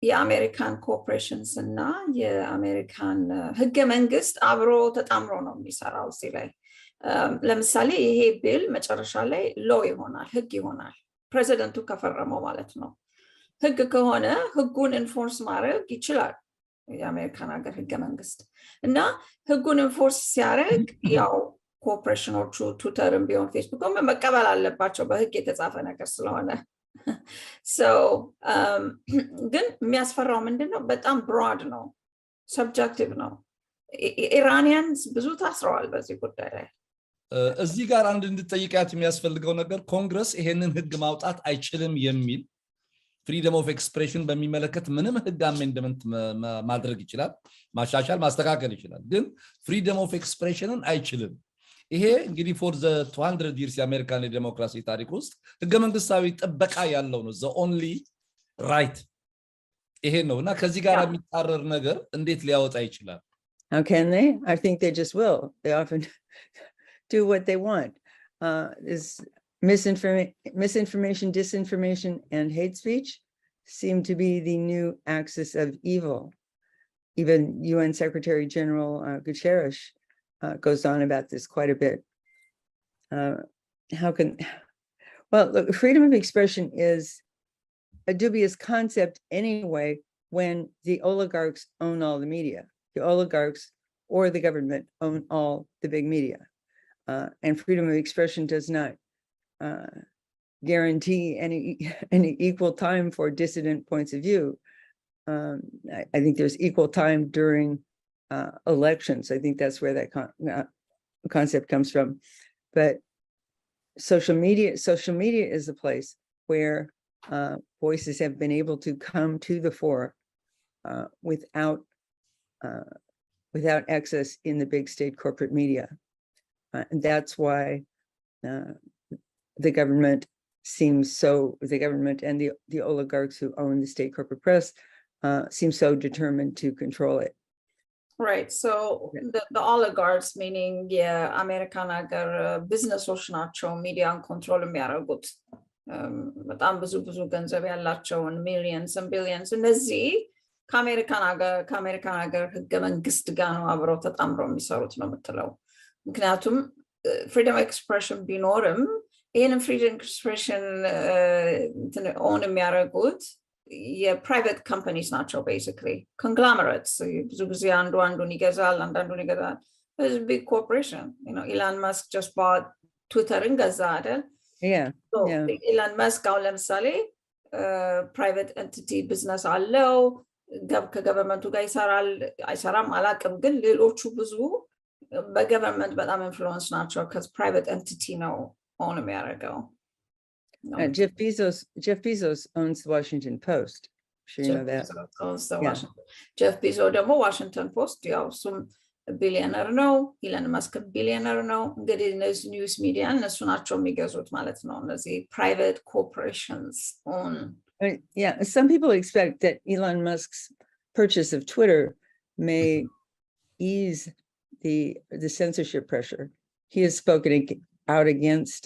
የአሜሪካን ኮርፖሬሽንስ እና የአሜሪካን ህገ መንግስት አብሮ ተጣምሮ ነው የሚሰራው እዚህ ላይ። ለምሳሌ ይሄ ቢል መጨረሻ ላይ ሎ ይሆናል፣ ህግ ይሆናል፣ ፕሬዚደንቱ ከፈረመው ማለት ነው። ህግ ከሆነ ህጉን ኢንፎርስ ማድረግ ይችላል የአሜሪካን ሀገር ህገ መንግስት እና ህጉን ኢንፎርስ ሲያደርግ ያው ኮርፖሬሽኖቹ ትዊተርም ቢሆን ፌስቡክም መቀበል አለባቸው በህግ የተጻፈ ነገር ስለሆነ። ግን የሚያስፈራው ምንድነው? በጣም ብሮድ ነው፣ ሰብጀክቲቭ ነው። ኢራኒያንስ ብዙ ታስረዋል በዚህ ጉዳይ ላይ። እዚህ ጋር አንድ እንድጠይቃት የሚያስፈልገው ነገር ኮንግረስ ይሄንን ህግ ማውጣት አይችልም የሚል ፍሪደም ኦፍ ኤክስፕሬሽን በሚመለከት ምንም ህግ አሜንድመንት ማድረግ ይችላል፣ ማሻሻል ማስተካከል ይችላል። ግን ፍሪደም ኦፍ ኤክስፕሬሽንን አይችልም። ይሄ እንግዲህ ፎር ዘ 200 years የአሜሪካን የዲሞክራሲ ታሪክ ውስጥ ህገ መንግስታዊ ጥበቃ ያለው ነው። ዘ ኦንሊ ራይት ይሄ ነውና ከዚህ ጋር የሚጣረር ነገር እንዴት ሊያወጣ ይችላል? How can they? I think they just will. They often do what they want. Is misinformation, disinformation, and hate speech seem to be the new axis of evil. Even UN Secretary General Guterres goes on about this quite a bit. Well, look, freedom of expression is a dubious concept anyway when the oligarchs own all the media. The oligarchs or the government own all the big media. And freedom of expression does not guarantee any equal time for dissident points of view. I think there's equal time during elections. I think that's where that concept comes from. But social media is a place where voices have been able to come to the fore without access in the big state corporate media. And that's why the government and the oligarchs who own the state corporate press seem so determined to control it. Right. So the oligarchs, meaning American business media control የሚያደርጉት በጣም ብዙ ገንዘብ ያላቸውን millions and billions እነዚህ ከአሜሪካን ሀገር ህገ መንግስት ጋር ነው አብረው ተጣምረው የሚሰሩት ነው የምትለው። ምክንያቱም ፍሪደም ኤክስፕሬሽን ቢኖርም ይሄንን ፍሪደም ኤክስፕሬሽን ኦን የሚያደርጉት የፕራይቬት ካምፓኒስ ናቸው። ቤሲክሊ ኮንግሎመሬትስ ብዙ ጊዜ አንዱን ይገዛል፣ አንዳንዱን ይገዛል። ቢግ ኮርፖሬሽን ኢላን መስክ just bought ትዊተርን ገዛ አይደል? ኢላን መስክ አሁን ለምሳሌ ፕራይቬት ኤንቲቲ ቢዝነስ አለው፣ ከገቨርንመንቱ ጋር ይሰራል አይሰራም አላውቅም። ግን ሌሎቹ ብዙ በገቨርንመንት በጣም ኢንፍሉዌንስ ናቸው ከፕራይቬት ኤንቲቲ ነው ኦን የሚያደርገው። Jeff Bezos owns the Washington Post. Sure you know that. Jeff Bezos ደግሞ ዋሽንግተን ፖስት ያው እሱም ቢሊዮነር ነው። ኢላን መስክ ቢሊዮነር ነው። እንግዲህ እነዚህ ኒውስ ሚዲያ እነሱ ናቸው የሚገዙት ማለት ነው። እነዚህ ፕራይቬት ኮርፖሬሽንስ ኦን Yeah, some people expect that Elon Musk's purchase of Twitter may ease the censorship pressure. He has spoken out against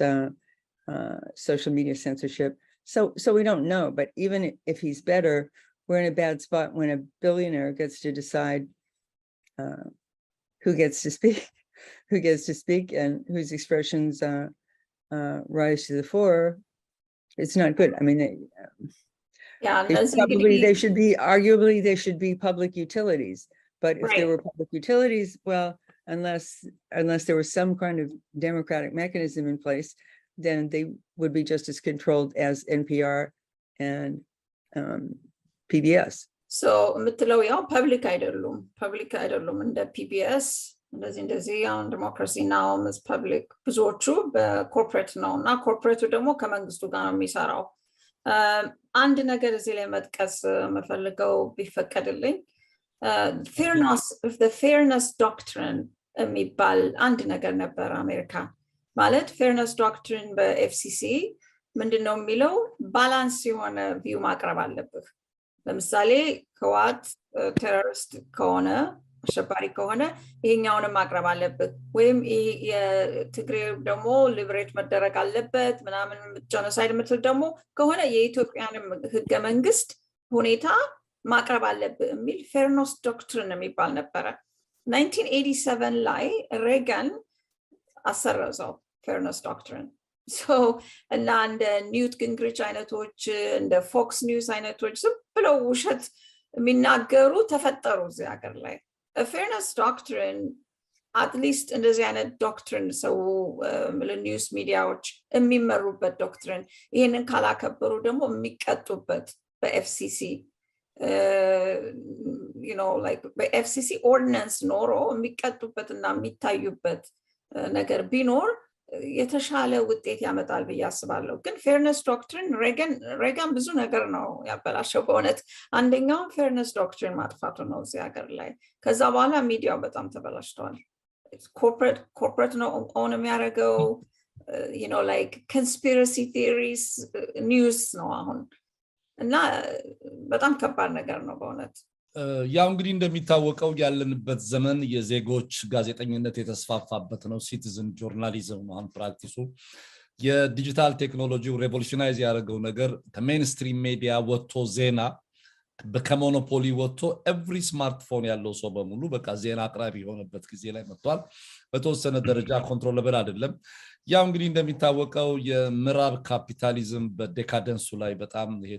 social media censorship. So we don't know, but even if he's better, we're in a bad spot when a billionaire gets to decide who gets to speak and whose expressions rise to the fore. It's not good. I mean, arguably they should be public utilities. But if there were public utilities, well, unless there was some kind of democratic mechanism in place, then they would be just as controlled as NPR and PBS. So የምትለው ያው ፐብሊክ አይደሉም እንደ ፒቢኤስ እንደዚህ አሁን ዲሞክራሲ ናው ምስ ፐብሊክ ብዙዎቹ በኮርፖሬት ነው እና ኮርፖሬቱ ደግሞ ከመንግስቱ ጋር ነው የሚሰራው። አንድ ነገር እዚህ ላይ መጥቀስ መፈልገው ቢፈቀድልኝ the fairness doctrine የሚባል አንድ ነገር ነበር አሜሪካ ማለት fairness doctrine በኤፍሲሲ ምንድነው የሚለው ባላንስ የሆነ ቪው ማቅረብ አለብህ። ለምሳሌ ከዋት ቴሮሪስት ከሆነ አሸባሪ ከሆነ ይሄኛውን ማቅረብ አለበት ወይም የትግሬ ደግሞ ሊበሬት መደረግ አለበት ምናምን ጄኖሳይድ ምትል ደግሞ ከሆነ የኢትዮጵያን ህገ መንግስት ሁኔታ ማቅረብ አለበት የሚል ፌርነስ ዶክትሪን የሚባል ነበረ። 1987 ላይ ሬገን አሰረዘው ፌርነስ ዶክትሪን። So እና እንደ ኒውት ጊንግሪች አይነቶች እንደ ፎክስ ኒውስ አይነቶች ዝም ብለው ውሸት የሚናገሩ ተፈጠሩ እዚህ ሀገር ላይ። ፌርነስ ዶክትሪን አትሊስት እንደዚህ አይነት ዶክትሪን ሰው ኒውስ ሚዲያዎች የሚመሩበት ዶክትሪን ይህንን ካላከበሩ ደግሞ የሚቀጡበት በኤፍሲሲ በኤፍሲሲ ኦርዲናንስ ኖሮ የሚቀጡበት እና የሚታዩበት ነገር ቢኖር የተሻለ ውጤት ያመጣል ብዬ አስባለሁ። ግን ፌርነስ ዶክትሪን ሬገን ብዙ ነገር ነው ያበላሸው በእውነት። አንደኛው ፌርነስ ዶክትሪን ማጥፋቱ ነው እዚህ ሀገር ላይ። ከዛ በኋላ ሚዲያው በጣም ተበላሽቷል። ኮርፖሬት ነው ኦን የሚያደርገው ኮንስፒረሲ ቲዮሪስ ኒውስ ነው አሁን እና በጣም ከባድ ነገር ነው በእውነት። ያው እንግዲህ እንደሚታወቀው ያለንበት ዘመን የዜጎች ጋዜጠኝነት የተስፋፋበት ነው። ሲቲዝን ጆርናሊዝም ነው ፕራክቲሱ። የዲጂታል ቴክኖሎጂው ሬቮሉሽናይዝ ያደረገው ነገር ከሜንስትሪም ሚዲያ ወጥቶ ዜና በከሞኖፖሊ ወጥቶ ኤቭሪ ስማርትፎን ያለው ሰው በሙሉ በቃ ዜና አቅራቢ የሆነበት ጊዜ ላይ መጥቷል። በተወሰነ ደረጃ ኮንትሮለብል አይደለም። ያው እንግዲህ እንደሚታወቀው የምዕራብ ካፒታሊዝም በዴካደንሱ ላይ በጣም ይሄ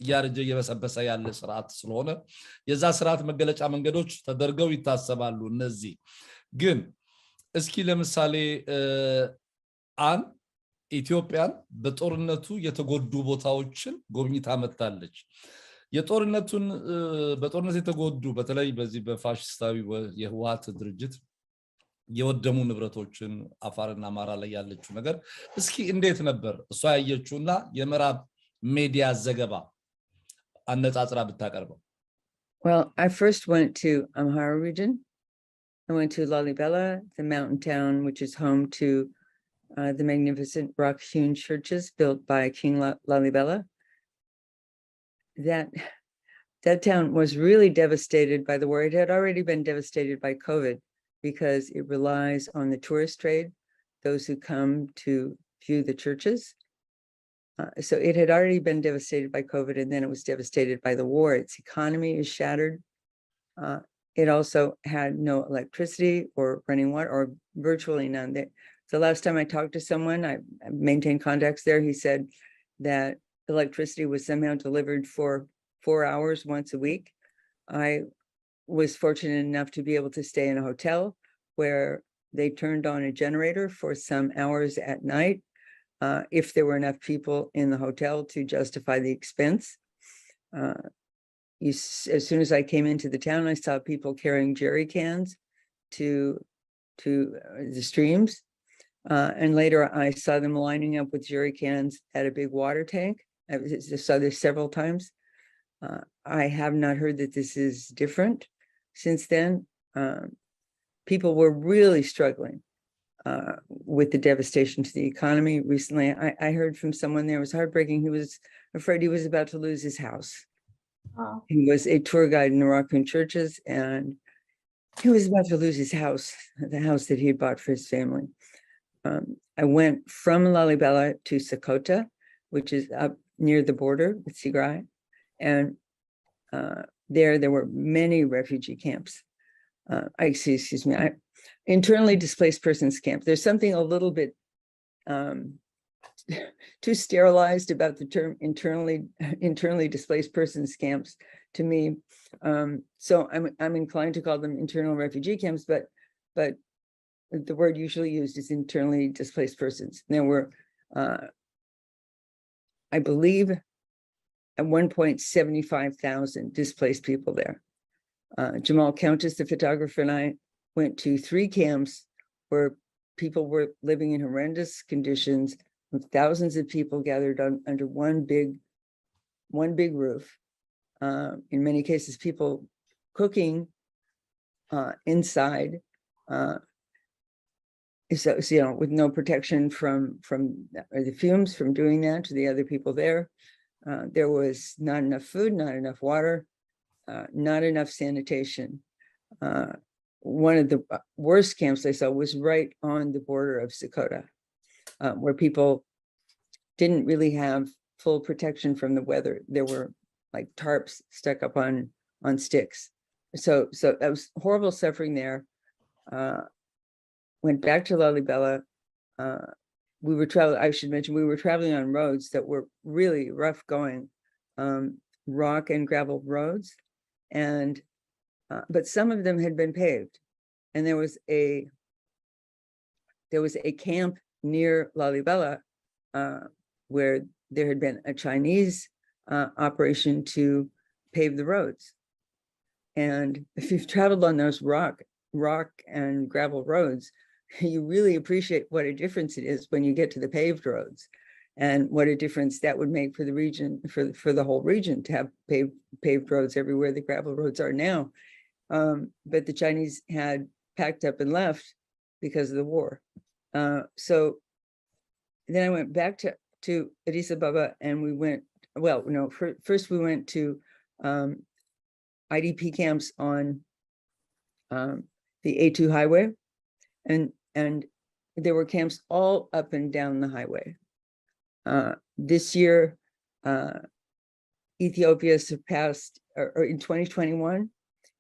ያረጀ የበሰበሰ ያለ ስርዓት ስለሆነ የዛ ስርዓት መገለጫ መንገዶች ተደርገው ይታሰባሉ። እነዚህ ግን እስኪ ለምሳሌ ኢትዮጵያን በጦርነቱ የተጎዱ ቦታዎችን ጎብኝታ መጣለች። በጦርነት የተጎዱ በተለይ በዚህ በፋሽስታዊ የህወሓት ድርጅት የወደሙ ንብረቶችን አፋርና አማራ ላይ ያለችው ነገር እስኪ እንዴት ነበር እሷ ያየችውና የምዕራብ ሚዲያ ዘገባ አነጻጽራ ብታቀርበው? Well, I first went to Amhara region. I went to Lalibela, the mountain town, which is home to the magnificent rock-hewn churches built by King Lalibela. That town was really devastated by the war. It had already been devastated by COVID because it relies on the tourist trade, those who come to view the churches. So it had already been devastated by COVID, and then it was devastated by the war. Its economy is shattered. It also had no electricity or running water, or virtually none. The last time I talked to someone, I maintained contacts there, he said that electricity was somehow delivered for 4 hours once a week. I was fortunate enough to be able to stay in a hotel where they turned on a generator for some hours at night. If there were enough people in the hotel to justify the expense. As soon as I came into the town, I saw people carrying jerry cans to the streams. And later I saw them lining up with jerry cans at a big water tank. I saw this several times. I have not heard that this is different since then. People were really struggling with the devastation to the economy. Recently, I heard from someone there, it was heartbreaking. He was afraid he was about to lose his house. Oh. He was a tour guide in the Raccoon churches, and he was about to lose his house, the house that he had bought for his family. I went from Lalibela to Sakota, which is up near the border with Tigray. And there were many refugee camps. Excuse me, internally displaced persons camp. There's something a little bit too sterilized about the term internally displaced persons camps to me. So I'm inclined to call them internal refugee camps, but the word usually used is internally displaced persons. There were, I believe, at one point, 75,000 displaced people there. Jamal Countess, the photographer, and I went to 3 camps where people were living in horrendous conditions, with thousands of people gathered under one big roof. In many cases, people cooking inside, so with no protection from the fumes from doing that to the other people there. There was not enough food, not enough water, not enough sanitation. One of the worst camps I saw was right on the border of Sakota, where people didn't really have full protection from the weather. There were like tarps stuck up on sticks. So that was horrible suffering there. Went back to Lalibela. We were traveling, I should mention, we were traveling on roads that were really rough going, rock and gravel roads. And but some of them had been paved, and there was a camp near Lalibela where there had been a Chinese operation to pave the roads. And if you've traveled on those rock and gravel roads, you really appreciate what a difference it is when you get to the paved roads, and what a difference that would make for the region, for the whole region, to have paved roads everywhere the gravel roads are now. But the Chinese had packed up and left because of the war. So then I went back to Addis Ababa, and we went, well, no, first we went to IDP camps on the A2 highway, and there were camps all up and down the highway. This year, Ethiopia surpassed, or in 2021,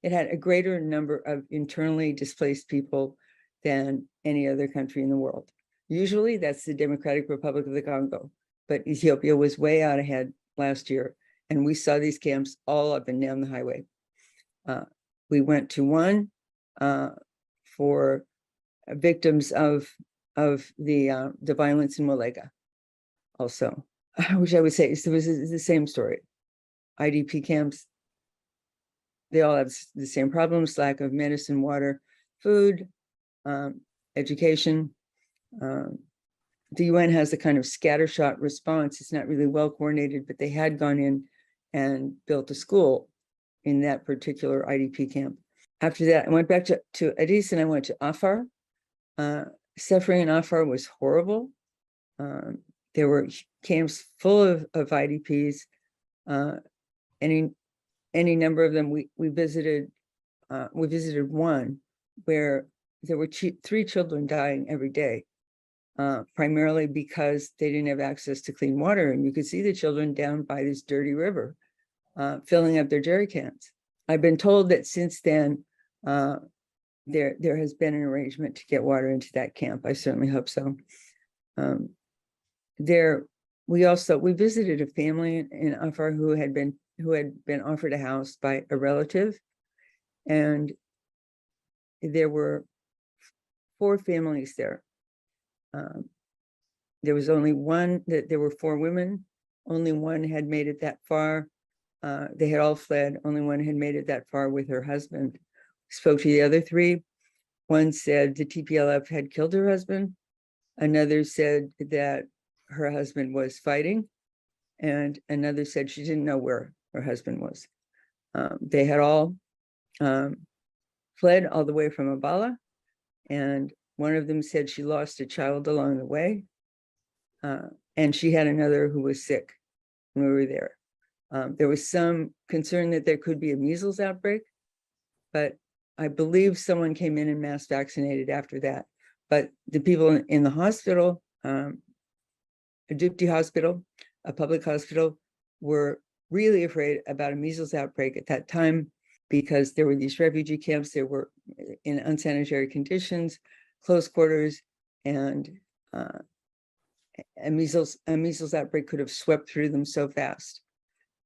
it had a greater number of internally displaced people than any other country in the world. Usually that's the Democratic Republic of the Congo, but Ethiopia was way out ahead last year, and we saw these camps all up and down the highway. We went to one for victims of the violence in Mulega also, which I would say it was the same story. IDP camps, they all have the same problems: lack of medicine, water, food, education. The UN has a kind of scattershot response. It's not really well coordinated, but they had gone in and built a school in that particular IDP camp. After that, I went back to Addis, and I went to Afar. Suffering in Afar was horrible. There were camps full of IDPs. Any number of them. We visited one where there were 3 children dying every day, primarily because they didn't have access to clean water, and you could see the children down by this dirty river, filling up their jerry cans. I've been told that since then, there has been an arrangement to get water into that camp. I certainly hope so. We visited a family in Afar who had been offered a house by a relative, and there were 4 families there. There was only one, there were 4 women. Only one had made it that far. They had all fled. Only one had made it that far with her husband. Spoke to the other 3. One said the TPLF had killed her husband. Another said that her husband was fighting. And another said she didn't know where her husband was. They had all fled all the way from Abala. And one of them said she lost a child along the way. And she had another who was sick when we were there. There was some concern that there could be a measles outbreak, but I believe someone came in and mass vaccinated after that. But the people in the hospital, a Dupti hospital, a public hospital, were really afraid about a measles outbreak at that time because there were these refugee camps. They were in unsanitary conditions, close quarters, and a measles outbreak could have swept through them so fast.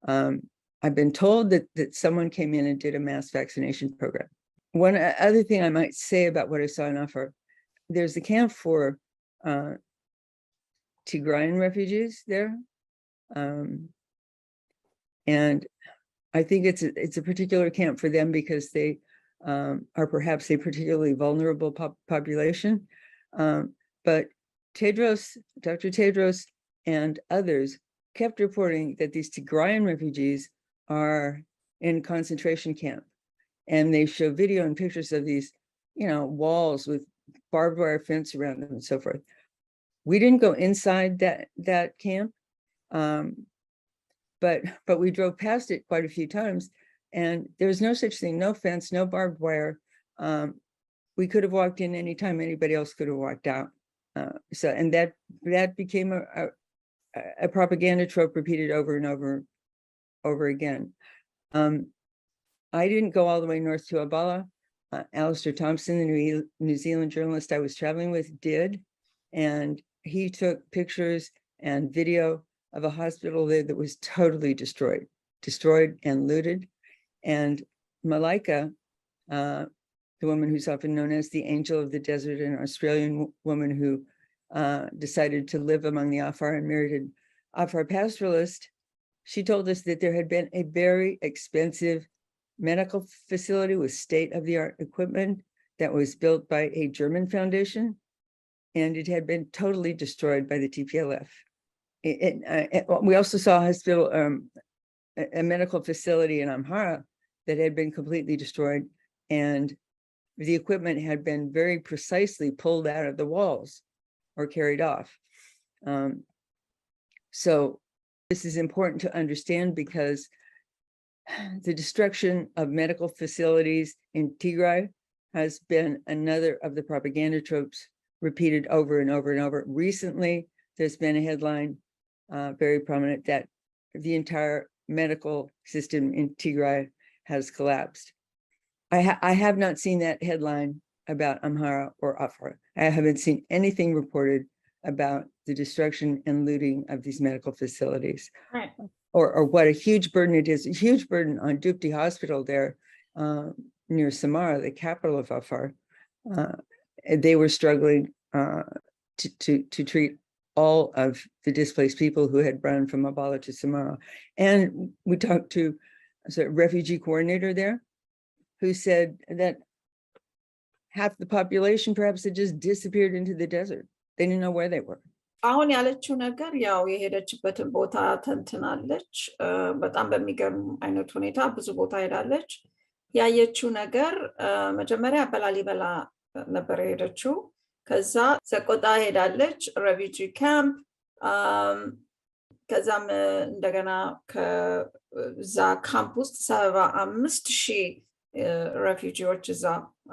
I've been told that someone came in and did a mass vaccination program. One other thing I might say about what I saw in Afar, there's a camp for Tigrayan refugees there. And I think it's a particular camp for them because they are perhaps a particularly vulnerable population. But Dr. Tedros and others kept reporting that these Tigrayan refugees are in concentration camp. And they show video and pictures of these, walls with barbed wire fence around them and so forth. We didn't go inside that camp, but we drove past it quite a few times, and there was no such thing, no fence, no barbed wire. We could have walked in anytime anybody else could have walked out. And that became a propaganda trope repeated over and over again. I didn't go all the way north to Abala. Alistair Thompson, the New Zealand journalist I was traveling with, did, and he took pictures and video of a hospital there that was totally destroyed and looted. And Malaika, the woman who's often known as the Angel of the Desert, an Australian woman who decided to live among the Afar and married an Afar pastoralist, she told us that there had been a very expensive medical facility with state-of-the-art equipment that was built by a German foundation, and it had been totally destroyed by the TPLF. We also saw a hospital, a medical facility in Amhara that had been completely destroyed, and the equipment had been very precisely pulled out of the walls or carried off. So this is important to understand because the destruction of medical facilities in Tigray has been another of the propaganda tropes repeated over and over and over. Recently, there's been a headline very prominent that the entire medical system in Tigray has collapsed. I have not seen that headline about Amhara or Afar. I haven't seen anything reported about the destruction and looting of these medical facilities. Right. Or what a huge burden it is, a huge burden on Dupti Hospital there near Samara, the capital of Afar. They were struggling to treat all of the displaced people who had run from Abala to Samara. And we talked to a refugee coordinator there who said that half the population perhaps had just disappeared into the desert. They didn't know where they were. አሁን ያለችው ነገር ያው የሄደችበትን ቦታ ተንትናለች። በጣም በሚገርም አይነት ሁኔታ ብዙ ቦታ ሄዳለች። ያየችው ነገር መጀመሪያ በላሊበላ ነበር የሄደችው። ከዛ ሰቆጣ ሄዳለች ሬፊጂ ካምፕ። ከዛም እንደገና ከዛ ካምፕ ውስጥ 75,000 ሬፊጂዎች እዛ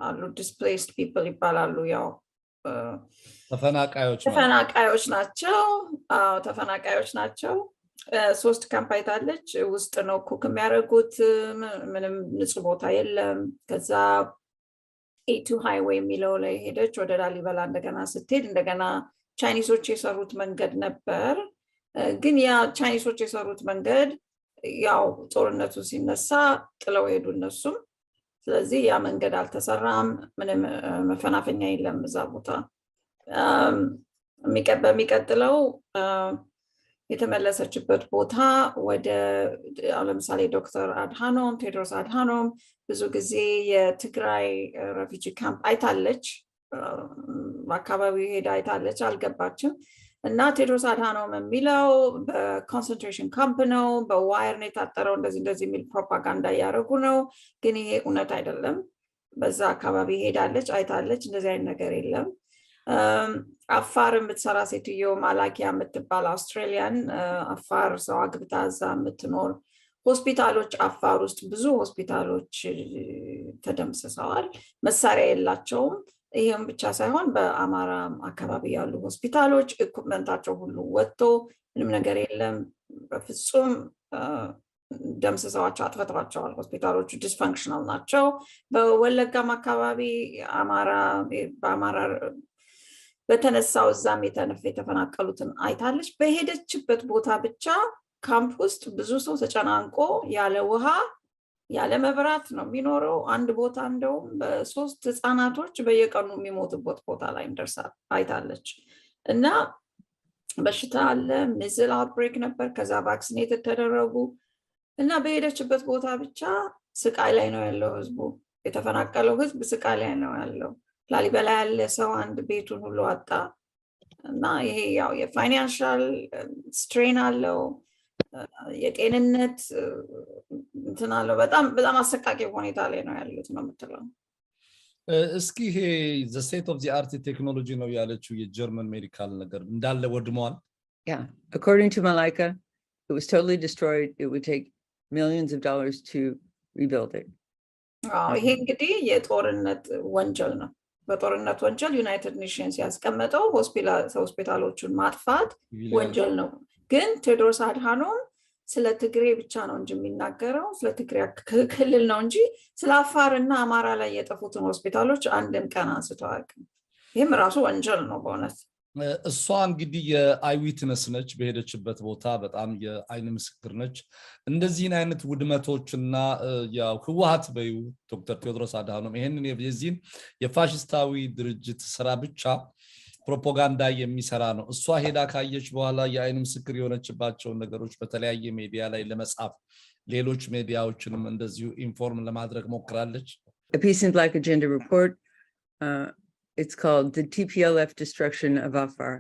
አሉ። ዲስፕሌስድ ፒፕል ይባላሉ። ያው ተፈናቃዮች ናቸው። 3 ካምፕ አይታለች። ውስጥ ነው ኩክ የሚያደርጉት። ምንም ንጹህ ቦታ የለም። ከዛ ኤቱ ሃይዌይ የሚለው ላይ ሄደች። ወደ ላሊበላ እንደገና ስትሄድ እንደገና ቻይኒሶች የሰሩት መንገድ ነበር። ግን ያ ቻይኒሶች የሰሩት መንገድ ያው ጦርነቱ ሲነሳ ጥለው ሄዱ እነሱም። ስለዚህ ያ መንገድ አልተሰራም። ምንም መፈናፈኛ የለም እዛ ቦታ። በሚቀጥለው የተመለሰችበት ቦታ ወደ ለምሳሌ ዶክተር አድሃኖም ቴድሮስ አድሃኖም ብዙ ጊዜ የትግራይ ሬፊጂ ካምፕ አይታለች። በአካባቢው ሄዳ አይታለች፣ አልገባችም። እና ቴድሮስ አድሃኖም የሚለው በኮንሰንትሬሽን ካምፕ ነው፣ በዋየር ነው የታጠረው፣ እንደዚህ የሚል ፕሮፓጋንዳ እያደረጉ ነው። ግን ይሄ እውነት አይደለም። በዛ አካባቢ ሄዳለች፣ አይታለች። እንደዚህ አይነት ነገር የለም። አፋር የምትሰራ ሴትዮ ማላኪያ የምትባል አውስትራሊያን አፋር ሰው አግብታ እዛ የምትኖር ሆስፒታሎች አፋር ውስጥ ብዙ ሆስፒታሎች ተደምስሰዋል። መሳሪያ የላቸውም። ይሄም ብቻ ሳይሆን በአማራ አካባቢ ያሉ ሆስፒታሎች ኢኩፕመንታቸው ሁሉ ወጥቶ ምንም ነገር የለም። በፍጹም ደምስሰዋቸው አጥፍተዋቸዋል ሆስፒታሎቹ ዲስፈንክሽናል ናቸው በወለጋም አካባቢ በአማራ በተነሳው እዛም የተፈናቀሉትን አይታለች በሄደችበት ቦታ ብቻ ካምፕ ውስጥ ብዙ ሰው ተጨናንቆ ያለ ውሃ ያለ መብራት ነው የሚኖረው አንድ ቦታ እንደውም በሶስት ህፃናቶች በየቀኑ የሚሞቱበት ቦታ ላይ እንደርሳል አይታለች እና በሽታ አለ ሚዝል አውትብሬክ ነበር ከዛ ቫክሲኔት ተደረጉ እና በሄደችበት ቦታ ብቻ ስቃይ ላይ ነው ያለው ህዝቡ የተፈናቀለው ህዝብ ስቃይ ላይ ነው ያለው ላሊበላ ያለ ሰው አንድ ቤቱን ሁሉ አጣ እና ይሄ ያው የፋይናንሻል ስትሬን አለው የጤንነት እንትን አለው በጣም አሰቃቂ ሁኔታ ላይ ነው ያሉት ነው የምትለው እስኪ ይሄ the state of the art technology ነው ያለችው የጀርመን ሜዲካል ነገር እንዳለ ወድሟል Yeah, according to Malaika, it was totally destroyed. It would take millions of dollars to rebuild it. ይሄ እንግዲህ የጦርነት ወንጀል ነው በጦርነት ወንጀል ዩናይትድ ኔሽንስ ያስቀመጠው ሆስፒታሎቹን ማጥፋት ወንጀል ነው ግን ቴዎድሮስ አድሃኖም ስለ ትግሬ ብቻ ነው እንጂ የሚናገረው ስለ ትግሬ ክልል ነው እንጂ ስለ አፋርና አማራ ላይ የጠፉትን ሆስፒታሎች አንድም ቀን አንስቶ አያውቅም ይሄም ራሱ ወንጀል ነው በእውነት እሷ እንግዲህ የአይዊትነስ ነች በሄደችበት ቦታ በጣም የአይን ምስክር ነች እንደዚህን አይነት ውድመቶችና ያው ህወሓት በዩ ዶክተር ቴዎድሮስ አድሃኖም ይሄንን የዚህን የፋሽስታዊ ድርጅት ስራ ብቻ ፕሮፓጋንዳ የሚሰራ ነው እሷ ሄዳ ካየች በኋላ የአይን ምስክር የሆነችባቸው ነገሮች በተለያየ ሚዲያ ላይ ለመጻፍ ሌሎች ሚዲያዎችንም እንደዚሁ ኢንፎርም ለማድረግ ሞክራለች A piece in Black Agenda report, it's called The TPLF Destruction of Afar.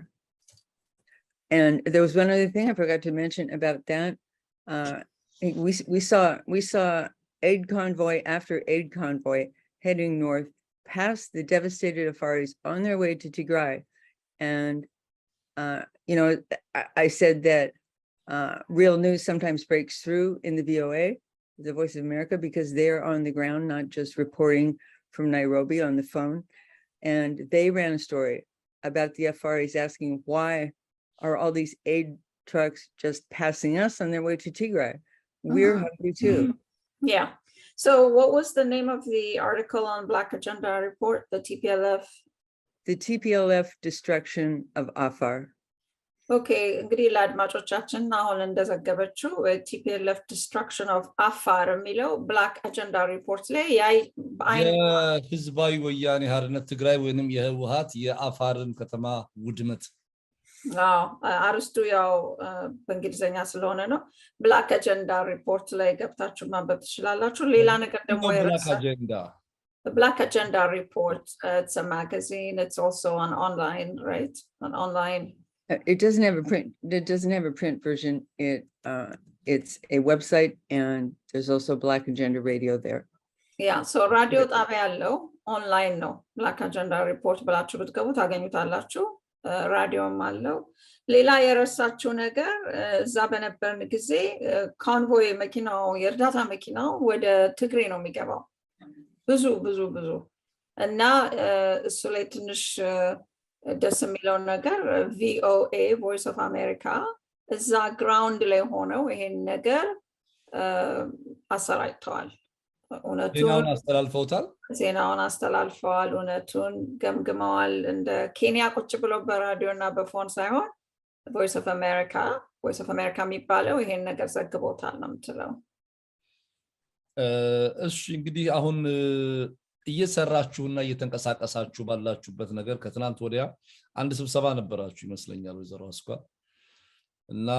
And there was one other thing I forgot to mention about that. We saw aid convoy after aid convoy heading north past the devastated Afaris on their way to Tigray. And, you know, I said that real news sometimes breaks through in the VOA, the Voice of America, because they're on the ground, not just reporting from Nairobi on the phone. And they ran a story about the Afaris asking, why are all these aid trucks just passing us on their way to Tigray? We're hungry too. Yeah. So what was the name of the article on Black Agenda report, the TPLF? The TPLF Destruction of Afar. Okay, እንግዲህ ለአድማጮቻችን አሁን እንደዘገበችው TPLF Destruction of Afar የሚለው Black Agenda report ላይ የህዝባዊ ወያኔ ሓርነት ትግራይ ወይንም የህወሓት የአፋርን ከተማ ውድመት አርስቱ ያው በእንግሊዘኛ ስለሆነ ነው Black Agenda report ላይ ገብታችሁ ማንበብ ትችላላችሁ ሌላ ነገር ደግሞ The Black Agenda report, it's a magazine, it's also on online, right? On online. It doesn't have a print. It doesn't have a print version. It's a website, and there's also Black Agenda Radio there. Yeah, so radio ጣቢያ ያለው online ነው Black Agenda report ብላችሁ ብትገቡ ታገኙታላችሁ ራዲዮም አለው ሌላ የረሳችሁ ነገር እዛ በነበርን ጊዜ ኮንቮይ መኪናው የእርዳታ መኪናው ወደ ትግሬ ነው የሚገባው ብዙ እና እሱ ላይ ትንሽ ደስ የሚለው ነገር VOA Voice of America እዛ ግራውንድ ላይ ሆነው ይሄን ነገር አሰራጭተዋል ዜናውን አስተላልፈዋል እውነቱን ገምግመዋል እንደ ኬንያ ቁጭ ብለው በራዲዮና በፎን ሳይሆን Voice of America የሚባለው ይሄን ነገር ዘግቦታል ነው የምትለው እሺ እንግዲህ አሁን እየሰራችሁና እየተንቀሳቀሳችሁ ባላችሁበት ነገር ከትናንት ወዲያ አንድ ስብሰባ ነበራችሁ ይመስለኛል ወይዘሮ አስኳ እና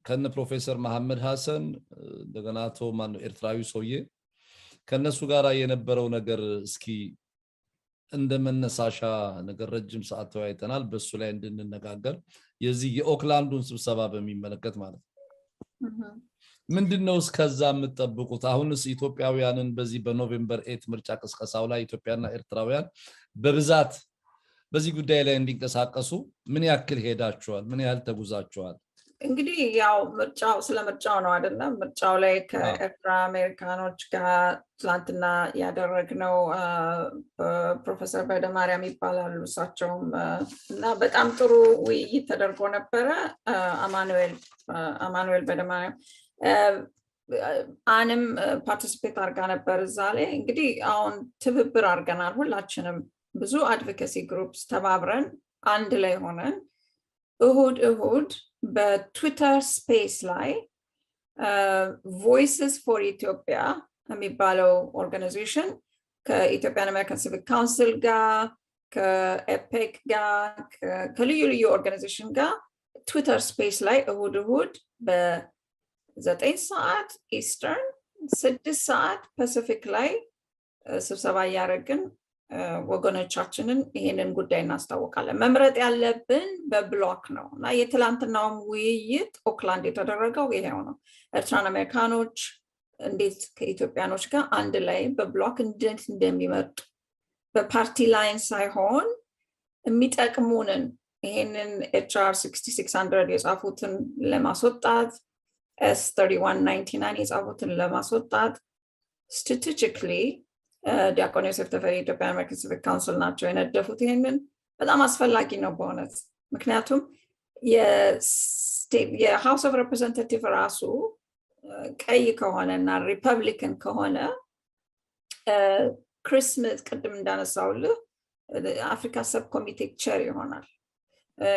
ከነ ፕሮፌሰር መሐመድ ሐሰን እንደገና አቶ ማን ኤርትራዊ ሰውዬ ከነሱ ጋር የነበረው ነገር እስኪ እንደመነሳሻ ነገር ረጅም ሰዓት ተወያይተናል በሱ ላይ እንድንነጋገር የዚህ የኦክላንዱን ስብሰባ በሚመለከት ማለት ነው ምንድነው እስከዛ የምትጠብቁት አሁንስ ኢትዮጵያውያንን በዚህ በኖቬምበር 8 ምርጫ ቅስቀሳው ላይ ኢትዮጵያና ኤርትራውያን በብዛት በዚህ ጉዳይ ላይ እንዲንቀሳቀሱ ምን ያክል ሄዳችኋል ምን ያህል ተጉዛችኋል እንግዲህ ያው ምርጫው ስለ ምርጫው ነው አይደለም? ምርጫው ላይ ከኤርትራ አሜሪካኖች ጋር ትላንትና ያደረግነው ፕሮፌሰር በደማርያም ይባላሉ እሳቸውም እና በጣም ጥሩ ውይይት ተደርጎ ነበረ። አማኑኤል በደማርያም አንም ፓርቲሲፔት አድርጋ ነበር እዛ ላይ። እንግዲህ አሁን ትብብር አድርገናል ሁላችንም ብዙ አድቮኬሲ ግሩፕስ ተባብረን አንድ ላይ ሆነን እሁድ በትዊተር ስፔስ ላይ ቮይስስ ፎር ኢትዮጵያ የሚባለው ኦርጋናይዜሽን ከኢትዮጵያን አሜሪካን ሲቪክ ካውንስል ጋር ከኤፔክ ጋር ከልዩ ልዩ ኦርጋናይዜሽን ጋር ትዊተር ስፔስ ላይ እሁድ በ9 ሰዓት ኢስተርን 6 ሰዓት ፓሲፊክ ላይ ስብሰባ እያደረግን ወገኖቻችንን ይሄንን ጉዳይ እናስታውቃለን። መምረጥ ያለብን በብሎክ ነው እና የትላንትናውም ውይይት ኦክላንድ የተደረገው ይሄው ነው። ኤርትራን አሜሪካኖች እንዴት ከኢትዮጵያኖች ጋር አንድ ላይ በብሎክ እንዴት እንደሚመርጡ በፓርቲ ላይን ሳይሆን የሚጠቅሙንን ይሄንን HR 6600 የጻፉትን ለማስወጣት S3199 የጻፉትን ለማስወጣት ስትራቴጂካሊ ዲያቆን ዮሴፍ ተፈሪ ኢትዮጵያን አሜሪካን ሲቪክ ካውንስል ናቸው የነደፉት። ይሄንን በጣም አስፈላጊ ነው በእውነት ምክንያቱም የሃውስ ኦፍ ሪፕሬዘንታቲቭ ራሱ ቀይ ከሆነ እና ሪፐብሊካን ከሆነ ክሪስመስ ቅድም እንዳነሳውልህ አፍሪካ ሰብ ኮሚቴ ቼር ይሆናል።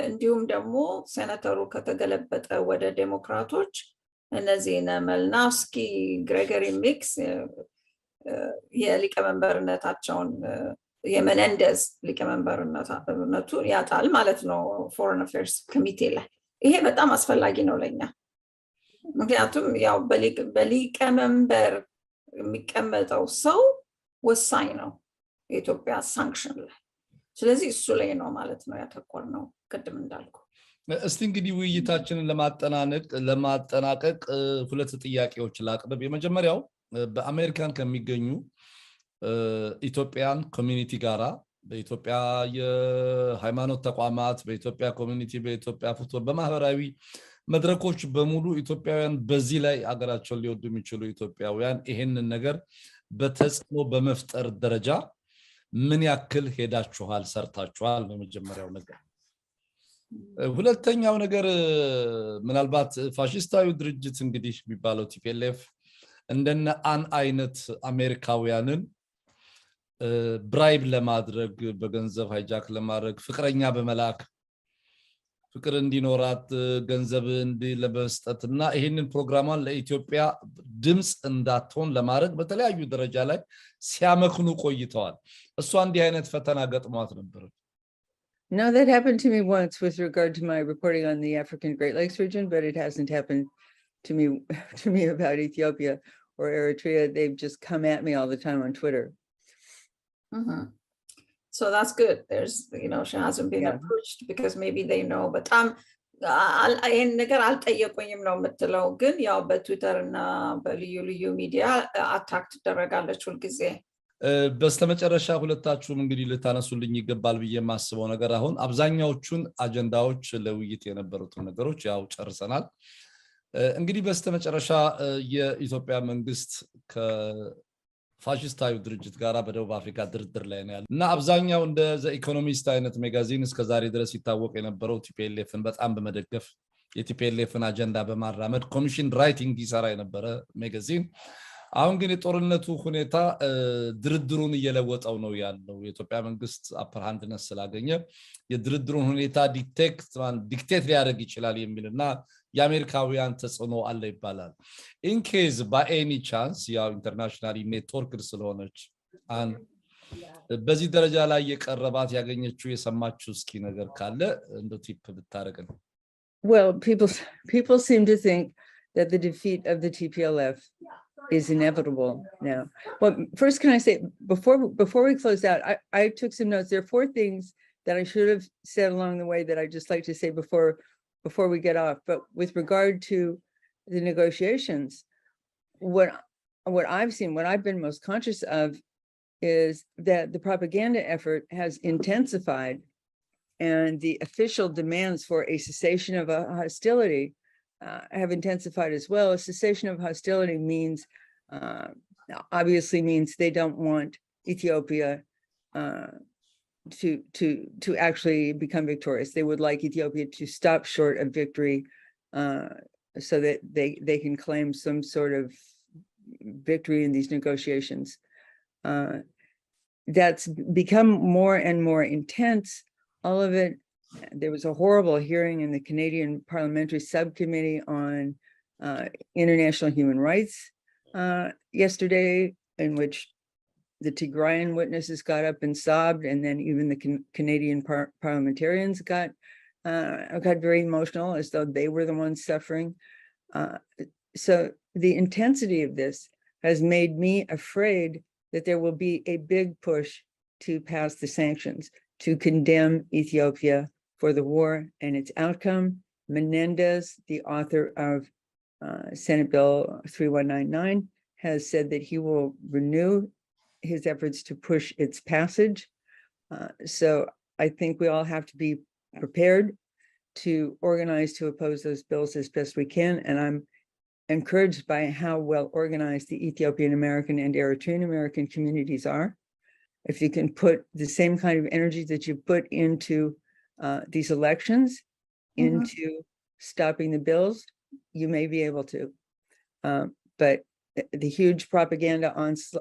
እንዲሁም ደግሞ ሴኔተሩ ከተገለበጠ ወደ ዴሞክራቶች እነዚህ መልናውስኪ ግሬጎሪ ሚክስ የሊቀመንበርነታቸውን የመነንደዝ ሊቀመንበርነቱ ያጣል ማለት ነው ፎሬን አፌርስ ኮሚቴ ላይ። ይሄ በጣም አስፈላጊ ነው ለኛ ምክንያቱም ያው በሊቀመንበር የሚቀመጠው ሰው ወሳኝ ነው የኢትዮጵያ ሳንክሽን ላይ። ስለዚህ እሱ ላይ ነው ማለት ነው ያተኮርነው ቅድም እንዳልኩ። እስቲ እንግዲህ ውይይታችንን ለማጠናቀቅ ሁለት ጥያቄዎች ላቅርብ። የመጀመሪያው በአሜሪካን ከሚገኙ ኢትዮጵያን ኮሚኒቲ ጋራ በኢትዮጵያ የሃይማኖት ተቋማት በኢትዮጵያ ኮሚኒቲ በኢትዮጵያ ፉትቦል በማህበራዊ መድረኮች በሙሉ ኢትዮጵያውያን በዚህ ላይ አገራቸውን ሊወዱ የሚችሉ ኢትዮጵያውያን ይሄንን ነገር በተጽዕኖ በመፍጠር ደረጃ ምን ያክል ሄዳችኋል ሰርታችኋል? በመጀመሪያው ነገር። ሁለተኛው ነገር ምናልባት ፋሺስታዊ ድርጅት እንግዲህ የሚባለው TPLF እንደነ አይነት አሜሪካውያንን ብራይብ ለማድረግ በገንዘብ ሃይጃክ ለማድረግ ፍቅረኛ በመላክ ፍቅር እንዲኖራት ገንዘብ ለመስጠትና ይሄንን ፕሮግራሟን ለኢትዮጵያ ድምጽ እንዳትሆን ለማድረግ በተለያዩ ደረጃ ላይ ሲያመክኑ ቆይተዋል። እሷ እንዲህ አይነት ፈተና ገጥሟት ነበር? No, that happened to me once with regard to my reporting on the African Great Lakes region, but it hasn't happened to me about Ethiopia or Eritrea. They've just come at me all the time on Twitter. So that's good. There's, she hasn't been approached because maybe they know, but ይሄን ነገር አልጠየቁኝም ነው የምትለው። ግን ያው በትዊተር እና በልዩ ልዩ ሚዲያ አታክ ትደረጋለች ሁልጊዜ። በስተመጨረሻ ሁለታችሁም እንግዲህ ልታነሱልኝ ይገባል ብዬ የማስበው ነገር አሁን አብዛኛዎቹን አጀንዳዎች ለውይይት የነበሩትን ነገሮች ያው ጨርሰናል። እንግዲህ በስተመጨረሻ የኢትዮጵያ መንግስት ከፋሺስታዊ ድርጅት ጋራ በደቡብ አፍሪካ ድርድር ላይ ነው ያለው እና አብዛኛው እንደ ዘ ኢኮኖሚስት አይነት ሜጋዚን እስከ ዛሬ ድረስ ይታወቅ የነበረው TPLFን በጣም በመደገፍ የTPLFን አጀንዳ በማራመድ ኮሚሽን ራይቲንግ ይሰራ የነበረ ሜጋዚን አሁን ግን የጦርነቱ ሁኔታ ድርድሩን እየለወጠው ነው ያለው። የኢትዮጵያ መንግስት አፐር ሃንድነስ ስላገኘ የድርድሩን ሁኔታ ዲክቴት ሊያደርግ ይችላል የሚልና የአሜሪካውያን ተጽዕኖ አለ ይባላል። ኢን ኬዝ ባይ ኤኒ ቻንስ ያው ኢንተርናሽናል ኔትወርክ ስለሆነች በዚህ ደረጃ ላይ የቀረባት ያገኘችው የሰማችው እስኪ ነገር ካለ እንደ ቲፕ ብታረጋግ። Well, people seem to think that the defeat of the TPLF is inevitable now. Well, first, can I say, before we close out, I took some notes. There are 4 things that I should have said along the way that I just like to say before we get off. But with regard to the negotiations, what I've seen, what I've been most conscious of is that the propaganda effort has intensified and the official demands for a cessation of hostility have intensified as well. A cessation of hostility means, obviously means they don't want Ethiopia to actually become victorious. They would like Ethiopia to stop short of victory, so that they can claim some sort of victory in these negotiations. That's become more and more intense. All of it. There was a horrible hearing in the Canadian Parliamentary Subcommittee on International Human Rights yesterday, in which the Tigrayan witnesses got up and sobbed, and then even the Canadian parliamentarians got very emotional, as though they were the ones suffering. So the intensity of this has made me afraid that there will be a big push to pass the sanctions, to condemn Ethiopia for the war and its outcome. Menendez, the author of Senate Bill 3199, has said that he will renew his efforts to push its passage. So I think we all have to be prepared to organize to oppose those bills as best we can. And I'm encouraged by how well organized the Ethiopian American and Eritrean American communities are. If you can put the same kind of energy that you put into these elections into stopping the bills, you may be able to. But the huge propaganda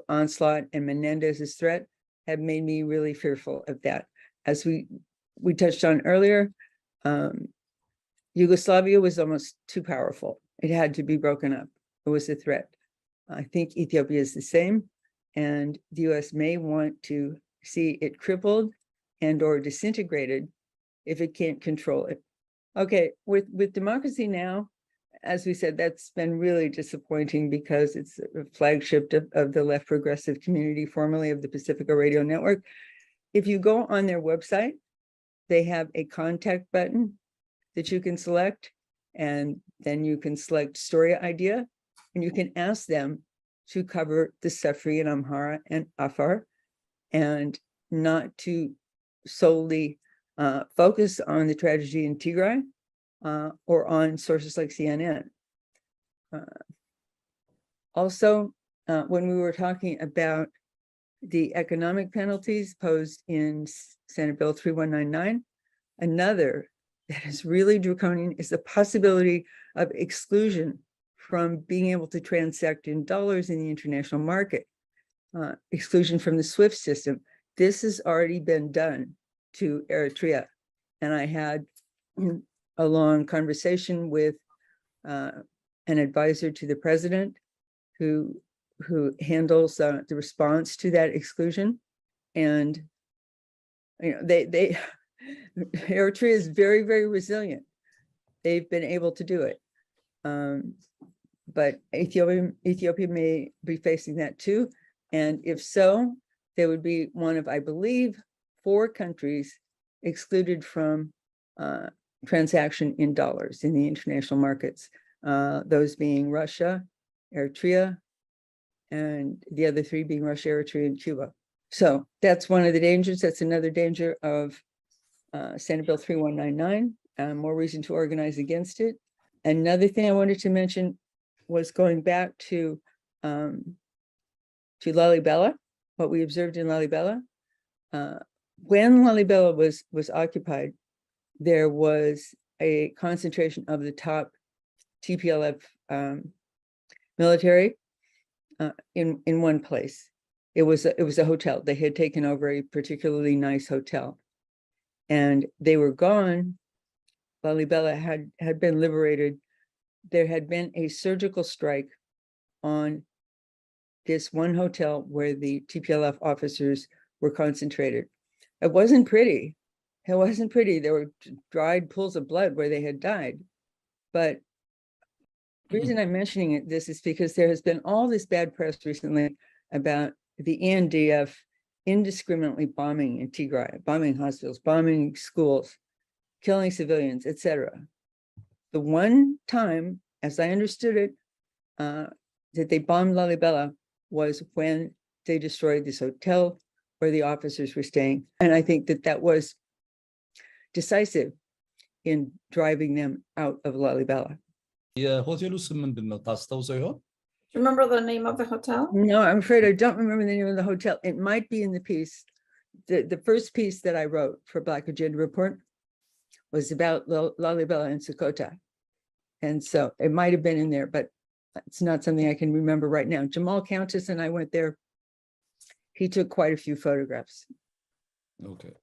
onslaught and Menendez's threat have made me really fearful of that. As we touched on earlier, Yugoslavia was almost too powerful. It had to be broken up. It was a threat. I think Ethiopia is the same, and the US may want to see it crippled and or disintegrated if it can't control it. Okay, with Democracy Now!, as we said, that's been really disappointing because it's a flagship of the left progressive community, formerly of the Pacifica Radio Network. If you go on their website, they have a contact button that you can select, and then you can select story idea, and you can ask them to cover the Sefri and Amhara and Afar, and not to solely focus on the tragedy in Tigray or on sources like CNN. Also, when we were talking about the economic penalties posed in Senate Bill 3199, another that is really draconian is the possibility of exclusion from being able to transact in dollars in the international market, exclusion from the SWIFT system. This has already been done to Eritrea. And I had a long conversation with an advisor to the president who handles the response to that exclusion. And Eritrea is very, very resilient. They've been able to do it. But Ethiopia may be facing that too. And if so, there would be one of, I believe, 4 countries excluded from transaction in dollars in the international markets, those being Russia, Eritrea, and the other 3 being Russia, Eritrea, and Cuba. So that's one of the dangers. That's another danger of Senate Bill 3199, more reason to organize against it. Another thing I wanted to mention was going back to Lalibela, what we observed in Lalibela. When Lalibela was occupied, there was a concentration of the top TPLF military in one place. It was a hotel. They had taken over a particularly nice hotel, and they were gone. Lalibela had been liberated. There had been a surgical strike on this one hotel where the TPLF officers were concentrated. It wasn't pretty. It wasn't pretty. There were dried pools of blood where they had died. But the reason I'm mentioning this is because there has been all this bad press recently about the ENDF indiscriminately bombing in Tigray, bombing hospitals, bombing schools, killing civilians, etc. The one time, as I understood it, that they bombed Lalibela was when they destroyed this hotel where the officers were staying. And I think that was decisive in driving them out of Lalibela. የሆቴሉ ስም ምንድነው ታስታውሰው ይሆን? Remember the name of the hotel? No, I'm afraid I don't remember the name of the hotel. It might be in the piece. The first piece that I wrote for Black Agenda Report was about Lalibela and Sokoto. And so it might have been in there, but it's not something I can remember right now. Jamal Countess and I went there. He took quite a few photographs. Okay.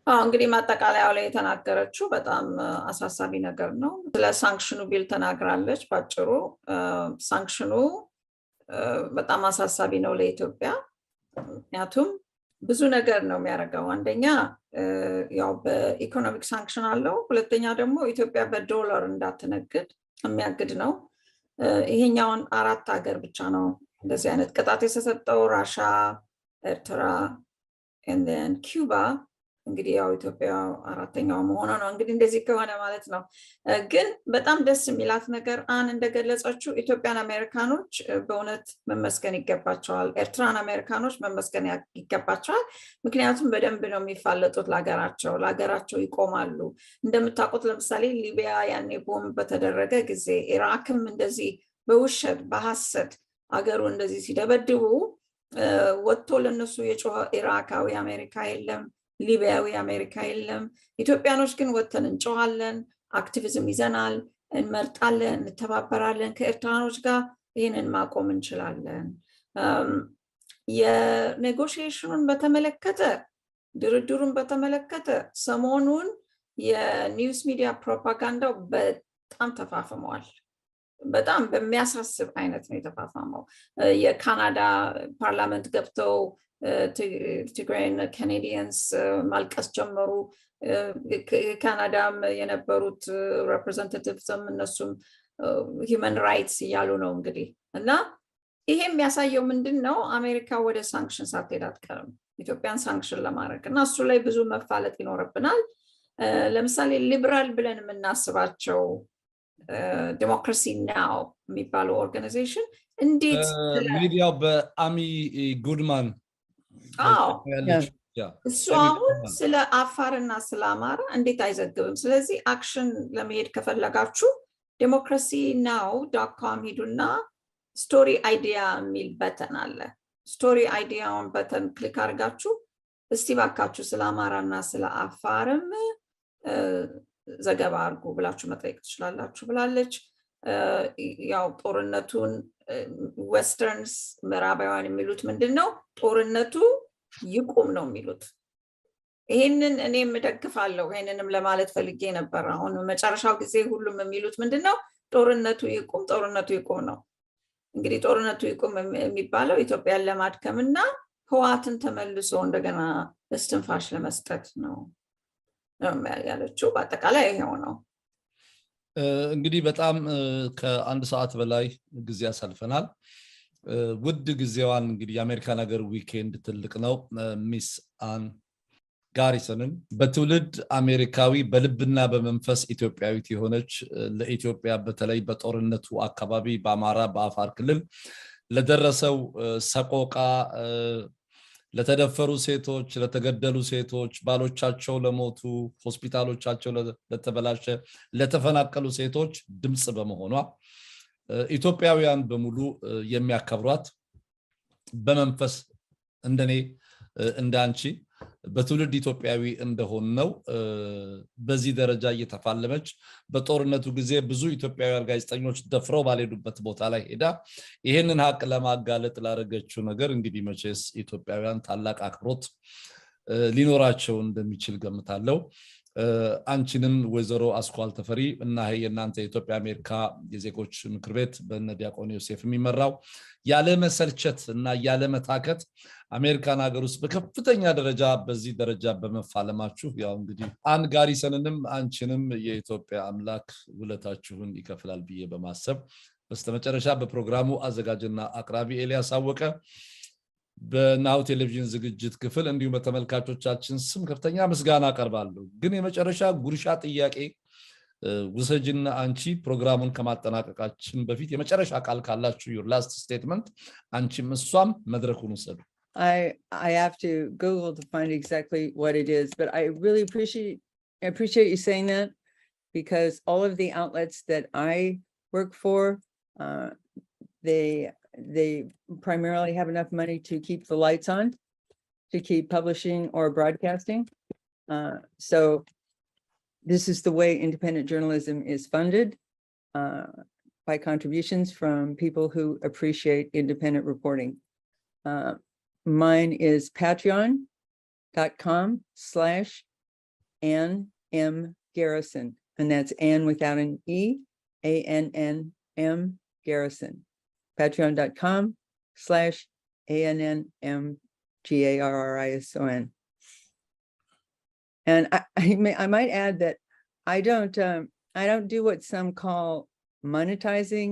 እንግዲህ ማጠቃለያው ላይ የተናገረችው በጣም አሳሳቢ ነገር ነው። ስለ ሳንክሽኑ ቢል ተናግራለች። ባጭሩ ሳንክሽኑ በጣም አሳሳቢ ነው ለኢትዮጵያ። ምክንያቱም ብዙ ነገር ነው የሚያደርገው። አንደኛ ያው በኢኮኖሚክ ሳንክሽን አለው። ሁለተኛ ደግሞ ኢትዮጵያ በዶላር እንዳትነግድ የሚያግድ ነው። ይሄኛውን 4 ሀገር ብቻ ነው እንደዚህ አይነት ቅጣት የተሰጠው፣ ራሻ፣ ኤርትራ and then Cuba። እንግዲህ ያው ኢትዮጵያ 4ኛው መሆኗ ነው። እንግዲህ እንደዚህ ከሆነ ማለት ነው። ግን በጣም ደስ የሚላት ነገር እንደገለጸችው ኢትዮጵያን አሜሪካኖች በእውነት መመስገን ይገባቸዋል። ኤርትራን አሜሪካኖች መመስገን ይገባቸዋል። ምክንያቱም በደንብ ነው የሚፋለጡት ለሀገራቸው ይቆማሉ። እንደምታውቁት ለምሳሌ ሊቢያ ያኔ ቦምብ በተደረገ ጊዜ፣ ኢራክም እንደዚህ በውሸት በሐሰት አገሩ እንደዚህ ሲደበድቡ ወጥቶ ለነሱ የጮኸ ኢራካዊ አሜሪካ የለም፣ ሊቢያዊ አሜሪካ የለም። ኢትዮጵያኖች ግን ወጥተን እንጮሃለን፣ አክቲቪዝም ይዘናል፣ እንመርጣለን፣ እንተባበራለን። ከኤርትራኖች ጋር ይህንን ማቆም እንችላለን። የኔጎሽዬሽኑን በተመለከተ ድርድሩን በተመለከተ ሰሞኑን የኒውስ ሚዲያ ፕሮፓጋንዳው በጣም ተፋፍመዋል። በጣም በሚያሳስብ አይነት ነው የተፋፋመው። የካናዳ ፓርላመንት ገብተው ትግራይን ካናዲያንስ ማልቀስ ጀመሩ። ካናዳም የነበሩት ሬፕሬዘንታቲቭስም እነሱም ሂውመን ራይትስ እያሉ ነው እንግዲህ። እና ይሄ የሚያሳየው ምንድን ነው? አሜሪካ ወደ ሳንክሽን ሳትሄድ አትቀርም ኢትዮጵያን ሳንክሽን ለማድረግ እና እሱ ላይ ብዙ መፋለጥ ይኖርብናል። ለምሳሌ ሊበራል ብለን የምናስባቸው ዲሞክራሲ ናው የሚባለው ኦርጋናይዜሽን እንዴት ሚዲያው በአሚ ጉድማን እሱ አሁን ስለ አፋርና ስለ አማራ እንዴት አይዘግብም? ስለዚህ አክሽን ለመሄድ ከፈለጋችሁ ዲሞክራሲ ናው .com ሂዱና ስቶሪ አይዲያ የሚል በተን አለ። ስቶሪ አይዲያውን በተን ክሊክ አድርጋችሁ እስቲ ባካችሁ ስለ አማራና ስለ አፋርም ዘገባ አድርጉ ብላችሁ መጠየቅ ትችላላችሁ ብላለች። ያው ጦርነቱን ዌስተርንስ ምዕራባውያን የሚሉት ምንድነው? ጦርነቱ ይቁም ነው የሚሉት። ይሄንን እኔም እደግፋለሁ። ይሄንንም ለማለት ፈልጌ ነበር። አሁን መጨረሻው ጊዜ ሁሉም የሚሉት ምንድነው? ጦርነቱ ይቁም ነው። እንግዲህ ጦርነቱ ይቁም የሚባለው ኢትዮጵያን ለማድከምና ህወሓትን ተመልሶ እንደገና እስትንፋሽ ለመስጠት ነው ያለችው። በአጠቃላይ ይሄው ነው። እንግዲህ በጣም ከ1 ሰዓት በላይ ጊዜ ያሳልፈናል። ውድ ጊዜዋን እንግዲህ የአሜሪካን ሀገር ዊኬንድ ትልቅ ነው። ሚስ አን ጋሪሰንን በትውልድ አሜሪካዊ በልብና በመንፈስ ኢትዮጵያዊት የሆነች ለኢትዮጵያ በተለይ በጦርነቱ አካባቢ በአማራ በአፋር ክልል ለደረሰው ሰቆቃ፣ ለተደፈሩ ሴቶች፣ ለተገደሉ ሴቶች፣ ባሎቻቸው ለሞቱ፣ ሆስፒታሎቻቸው ለተበላሸ፣ ለተፈናቀሉ ሴቶች ድምጽ በመሆኗ ኢትዮጵያውያን በሙሉ የሚያከብሯት በመንፈስ እንደኔ እንዳንቺ በትውልድ ኢትዮጵያዊ እንደሆን ነው በዚህ ደረጃ እየተፋለመች በጦርነቱ ጊዜ ብዙ ኢትዮጵያውያን ጋዜጠኞች ደፍረው ባልሄዱበት ቦታ ላይ ሄዳ ይሄንን ሀቅ ለማጋለጥ ላደረገችው ነገር እንግዲህ መቼስ ኢትዮጵያውያን ታላቅ አክብሮት ሊኖራቸው እንደሚችል ገምታለሁ። አንቺንም ወይዘሮ አስኳል ተፈሪ እና የእናንተ የኢትዮጵያ አሜሪካ የዜጎች ምክር ቤት በእነ ዲያቆን ዮሴፍ የሚመራው ያለ መሰልቸት እና ያለ መታከት አሜሪካን ሀገር ውስጥ በከፍተኛ ደረጃ በዚህ ደረጃ በመፋለማችሁ ያው እንግዲህ አን ጋሪሰንንም አንቺንም የኢትዮጵያ አምላክ ውለታችሁን ይከፍላል ብዬ በማሰብ በስተመጨረሻ በፕሮግራሙ አዘጋጅና አቅራቢ ኤልያስ አወቀ በናሁ ቴሌቪዥን ዝግጅት ክፍል እንዲሁም በተመልካቾቻችን ስም ከፍተኛ ምስጋና አቀርባለሁ። ግን የመጨረሻ ጉርሻ ጥያቄ ውሰጅና አንቺ ፕሮግራሙን ከማጠናቀቃችን በፊት የመጨረሻ ቃል ካላችሁ your last statement አንቺም እሷም መድረኩን ወሰዱ። I have to Google to find exactly what it is, but I really appreciate you saying that, because all of the outlets that I work for. They primarily have enough money to keep the lights on, to keep publishing or broadcasting. So this is the way independent journalism is funded, by contributions from people who appreciate independent reporting. Mine is patreon.com/Ann M. Garrison, and that's Ann without an E, ANNM Garrison. patreon.com/ANNMGARRISON. And I might add that I don't do what some call monetizing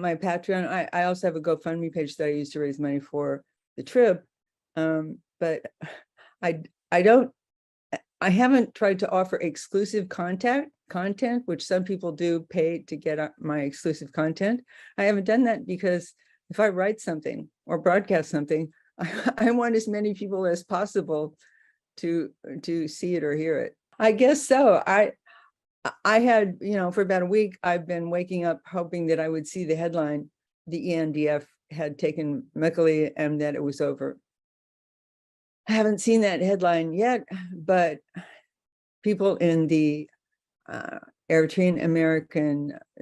my Patreon. I also have a GoFundMe page that I use to raise money for the trip. But I haven't tried to offer exclusive content, which some people do pay to get my exclusive content. I haven't done that because if I write something or broadcast something, I want as many people as possible to see it or hear it. I guess so. I had, for about a week, I've been waking up hoping that I would see the headline, the ENDF had taken Mekelle and that it was over. I haven't seen that headline yet, but people in the Eritrean American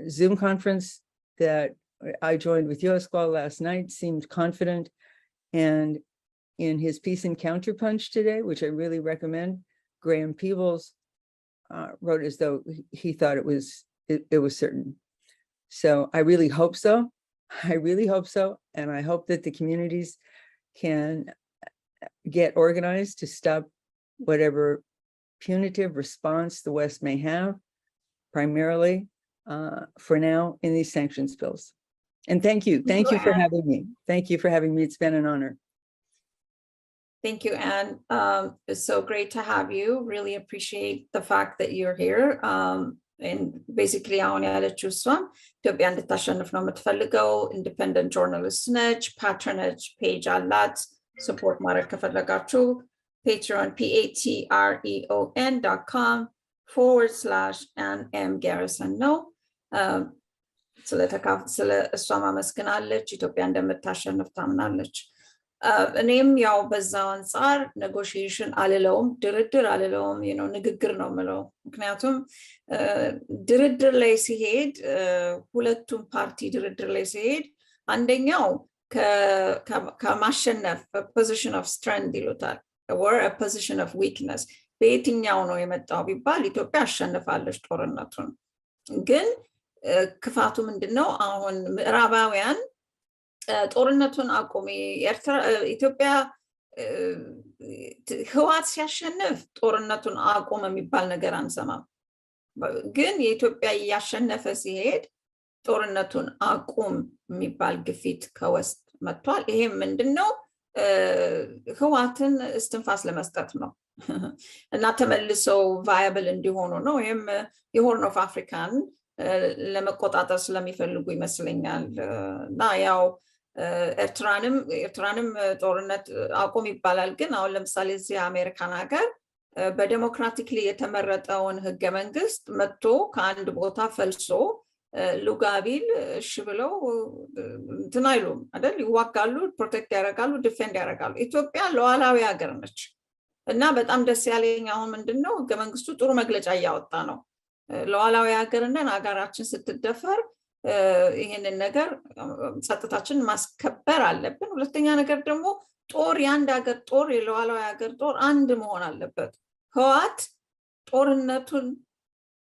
Zoom conference that I joined with Yoasqual last night seemed confident. And in his piece in Counterpunch today, which I really recommend, Graham Peebles wrote as though he thought it was certain. So I really hope so. I really hope so. And I hope that the communities can get organized to stop whatever punitive response the West may have, primarily for now in these sanctions bills. And thank you for having me. Thank you for having me. It's been an honor. Thank you, Anne. It's so great to have you. Really appreciate the fact that you're here. And basically, አሁን ያለችው እሷም ኢትዮጵያ እንድታሸንፍ ነው የምትፈልገው። ኢንዲፔንደንት ጆርናሊስት ነች። ፓትሮኔጅ ፔጅ አላት። ሰፖርት ማድረግ ከፈለጋችሁ Patreon, patreon.com/AnnM Garrison ነው። ስለ እሷ ማመስግናለች። ኢትዮጵያ እንደምታሸንፍ ታምናለች። እኔም ያው በዛው አንፃር ኔጎሽዬሽን አልለውም፣ ድርድር አልለውም፣ ንግግር ነው የምለው። ምክንያቱም ድርድር ላይ ሲሄድ ሁለቱም ፓርቲ ድርድር ላይ ሲሄድ አንደኛው ከማሸነፍ ፖዚሽን ኦፍ ስትሬንግዝ ይሉታል or a position of weakness በየትኛው ነው የመጣው ቢባል ኢትዮጵያ አሸንፋለች ጦርነቱን። ግን ክፋቱ ምንድነው? አሁን ምዕራባውያን ጦርነቱን አቆሚ ኢትዮጵያ ህዋት ሲያሸንፍ ጦርነቱን አቆም የሚባል ነገር አንሰማም። ግን የኢትዮጵያ ያሸነፈ ሲሄድ ጦርነቱን አቆም የሚባል ግፊት ከወስት መጥቷል። ይሄ ምንድነው? ህዋትን እስትንፋስ ለመስጠት ነው እና ተመልሰው ቫያብል እንዲሆኑ ነው። ይሄም የሆርን ኦፍ አፍሪካን ለመቆጣጠር ስለሚፈልጉ ይመስለኛል። እና ያው ኤርትራንም ጦርነት አቆም ይባላል። ግን አሁን ለምሳሌ እዚህ አሜሪካን ሀገር በዲሞክራቲክሊ የተመረጠውን ህገ መንግስት መጥቶ ከአንድ ቦታ ፈልሶ ሉጋቢል እሺ ብለው እንትን አይሉም አይደል? ይዋጋሉ፣ ፕሮቴክት ያደርጋሉ፣ ዲፌንድ ያደርጋሉ። ኢትዮጵያ ሉዓላዊ ሀገር ነች እና በጣም ደስ ያለኝ አሁን ምንድነው ህገ መንግስቱ ጥሩ መግለጫ እያወጣ ነው። ሉዓላዊ ሀገርነን ሀገራችን ስትደፈር ይሄንን ነገር ጸጥታችን ማስከበር አለብን። ሁለተኛ ነገር ደግሞ ጦር የአንድ ሀገር ጦር የሉዓላዊ ሀገር ጦር አንድ መሆን አለበት። ህወሓት ጦርነቱን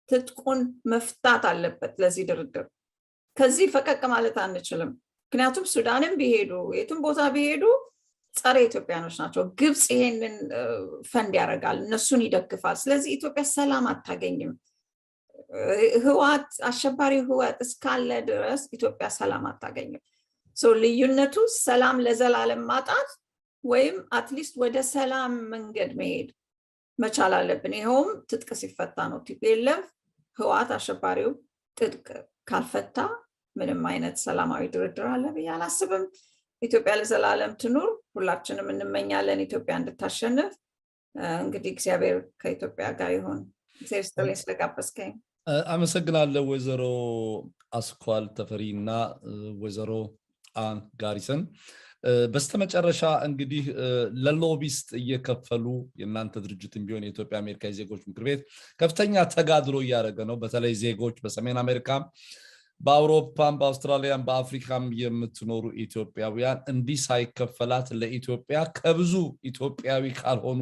ትጥቁን መፍታት አለበት። ለዚህ ድርድር ከዚህ ፈቀቅ ማለት አንችልም። ምክንያቱም ሱዳንም ቢሄዱ የትም ቦታ ቢሄዱ ጸረ ኢትዮጵያኖች ናቸው። ግብጽ ይሄንን ፈንድ ያደርጋል፣ እነሱን ይደግፋል። ስለዚህ ኢትዮጵያ ሰላም አታገኝም። ህወሓት አሸባሪ ህወሓት እስካለ ድረስ ኢትዮጵያ ሰላም አታገኝም። ልዩነቱ ሰላም ለዘላለም ማጣት ወይም አትሊስት ወደ ሰላም መንገድ መሄድ መቻል አለብን። ይሄውም ትጥቅ ሲፈታ ነው። ቲፒኤልኤፍ ህወሓት አሸባሪው ትጥቅ ካልፈታ ምንም አይነት ሰላማዊ ድርድር አለ ብዬ አላስብም። ኢትዮጵያ ለዘላለም ትኑር። ሁላችንም እንመኛለን ኢትዮጵያ እንድታሸንፍ። እንግዲህ እግዚአብሔር ከኢትዮጵያ ጋር ይሁን። እግዚአብሔር ይስጥልኝ ስለጋበዝከኝ። አመሰግናለሁ ወይዘሮ አስኳል ተፈሪና ወይዘሮ አን ጋሪሰን በስተመጨረሻ እንግዲህ ለሎቢስት እየከፈሉ የናንተ ድርጅትም ቢሆን የኢትዮጵያ አሜሪካ ዜጎች ምክር ቤት ከፍተኛ ተጋድሎ ያደረገ ነው በተለይ ዜጎች በሰሜን አሜሪካ በአውሮፓም በአውስትራሊያም በአፍሪካም የምትኖሩ ኢትዮጵያውያን እንዲህ ሳይከፈላት ለኢትዮጵያ ከብዙ ኢትዮጵያዊ ካልሆኑ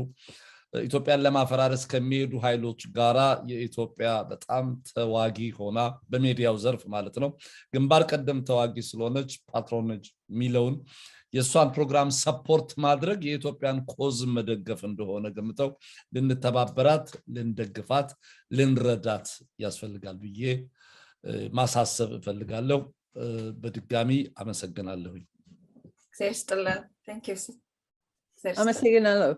ኢትዮጵያን ለማፈራረስ ከሚሄዱ ኃይሎች ጋራ የኢትዮጵያ በጣም ተዋጊ ሆና በሚዲያው ዘርፍ ማለት ነው ግንባር ቀደም ተዋጊ ስለሆነች ፓትሮኔጅ ሚለውን የሷን ፕሮግራም ሰፖርት ማድረግ የኢትዮጵያን ኮዝ መደገፍ እንደሆነ ገምተው ልንተባበራት ልንደግፋት ልንረዳት ያስፈልጋል ብዬ ማሳሰብ እፈልጋለሁ በድጋሚ አመሰግናለሁ Thank you. አመሰግናለሁ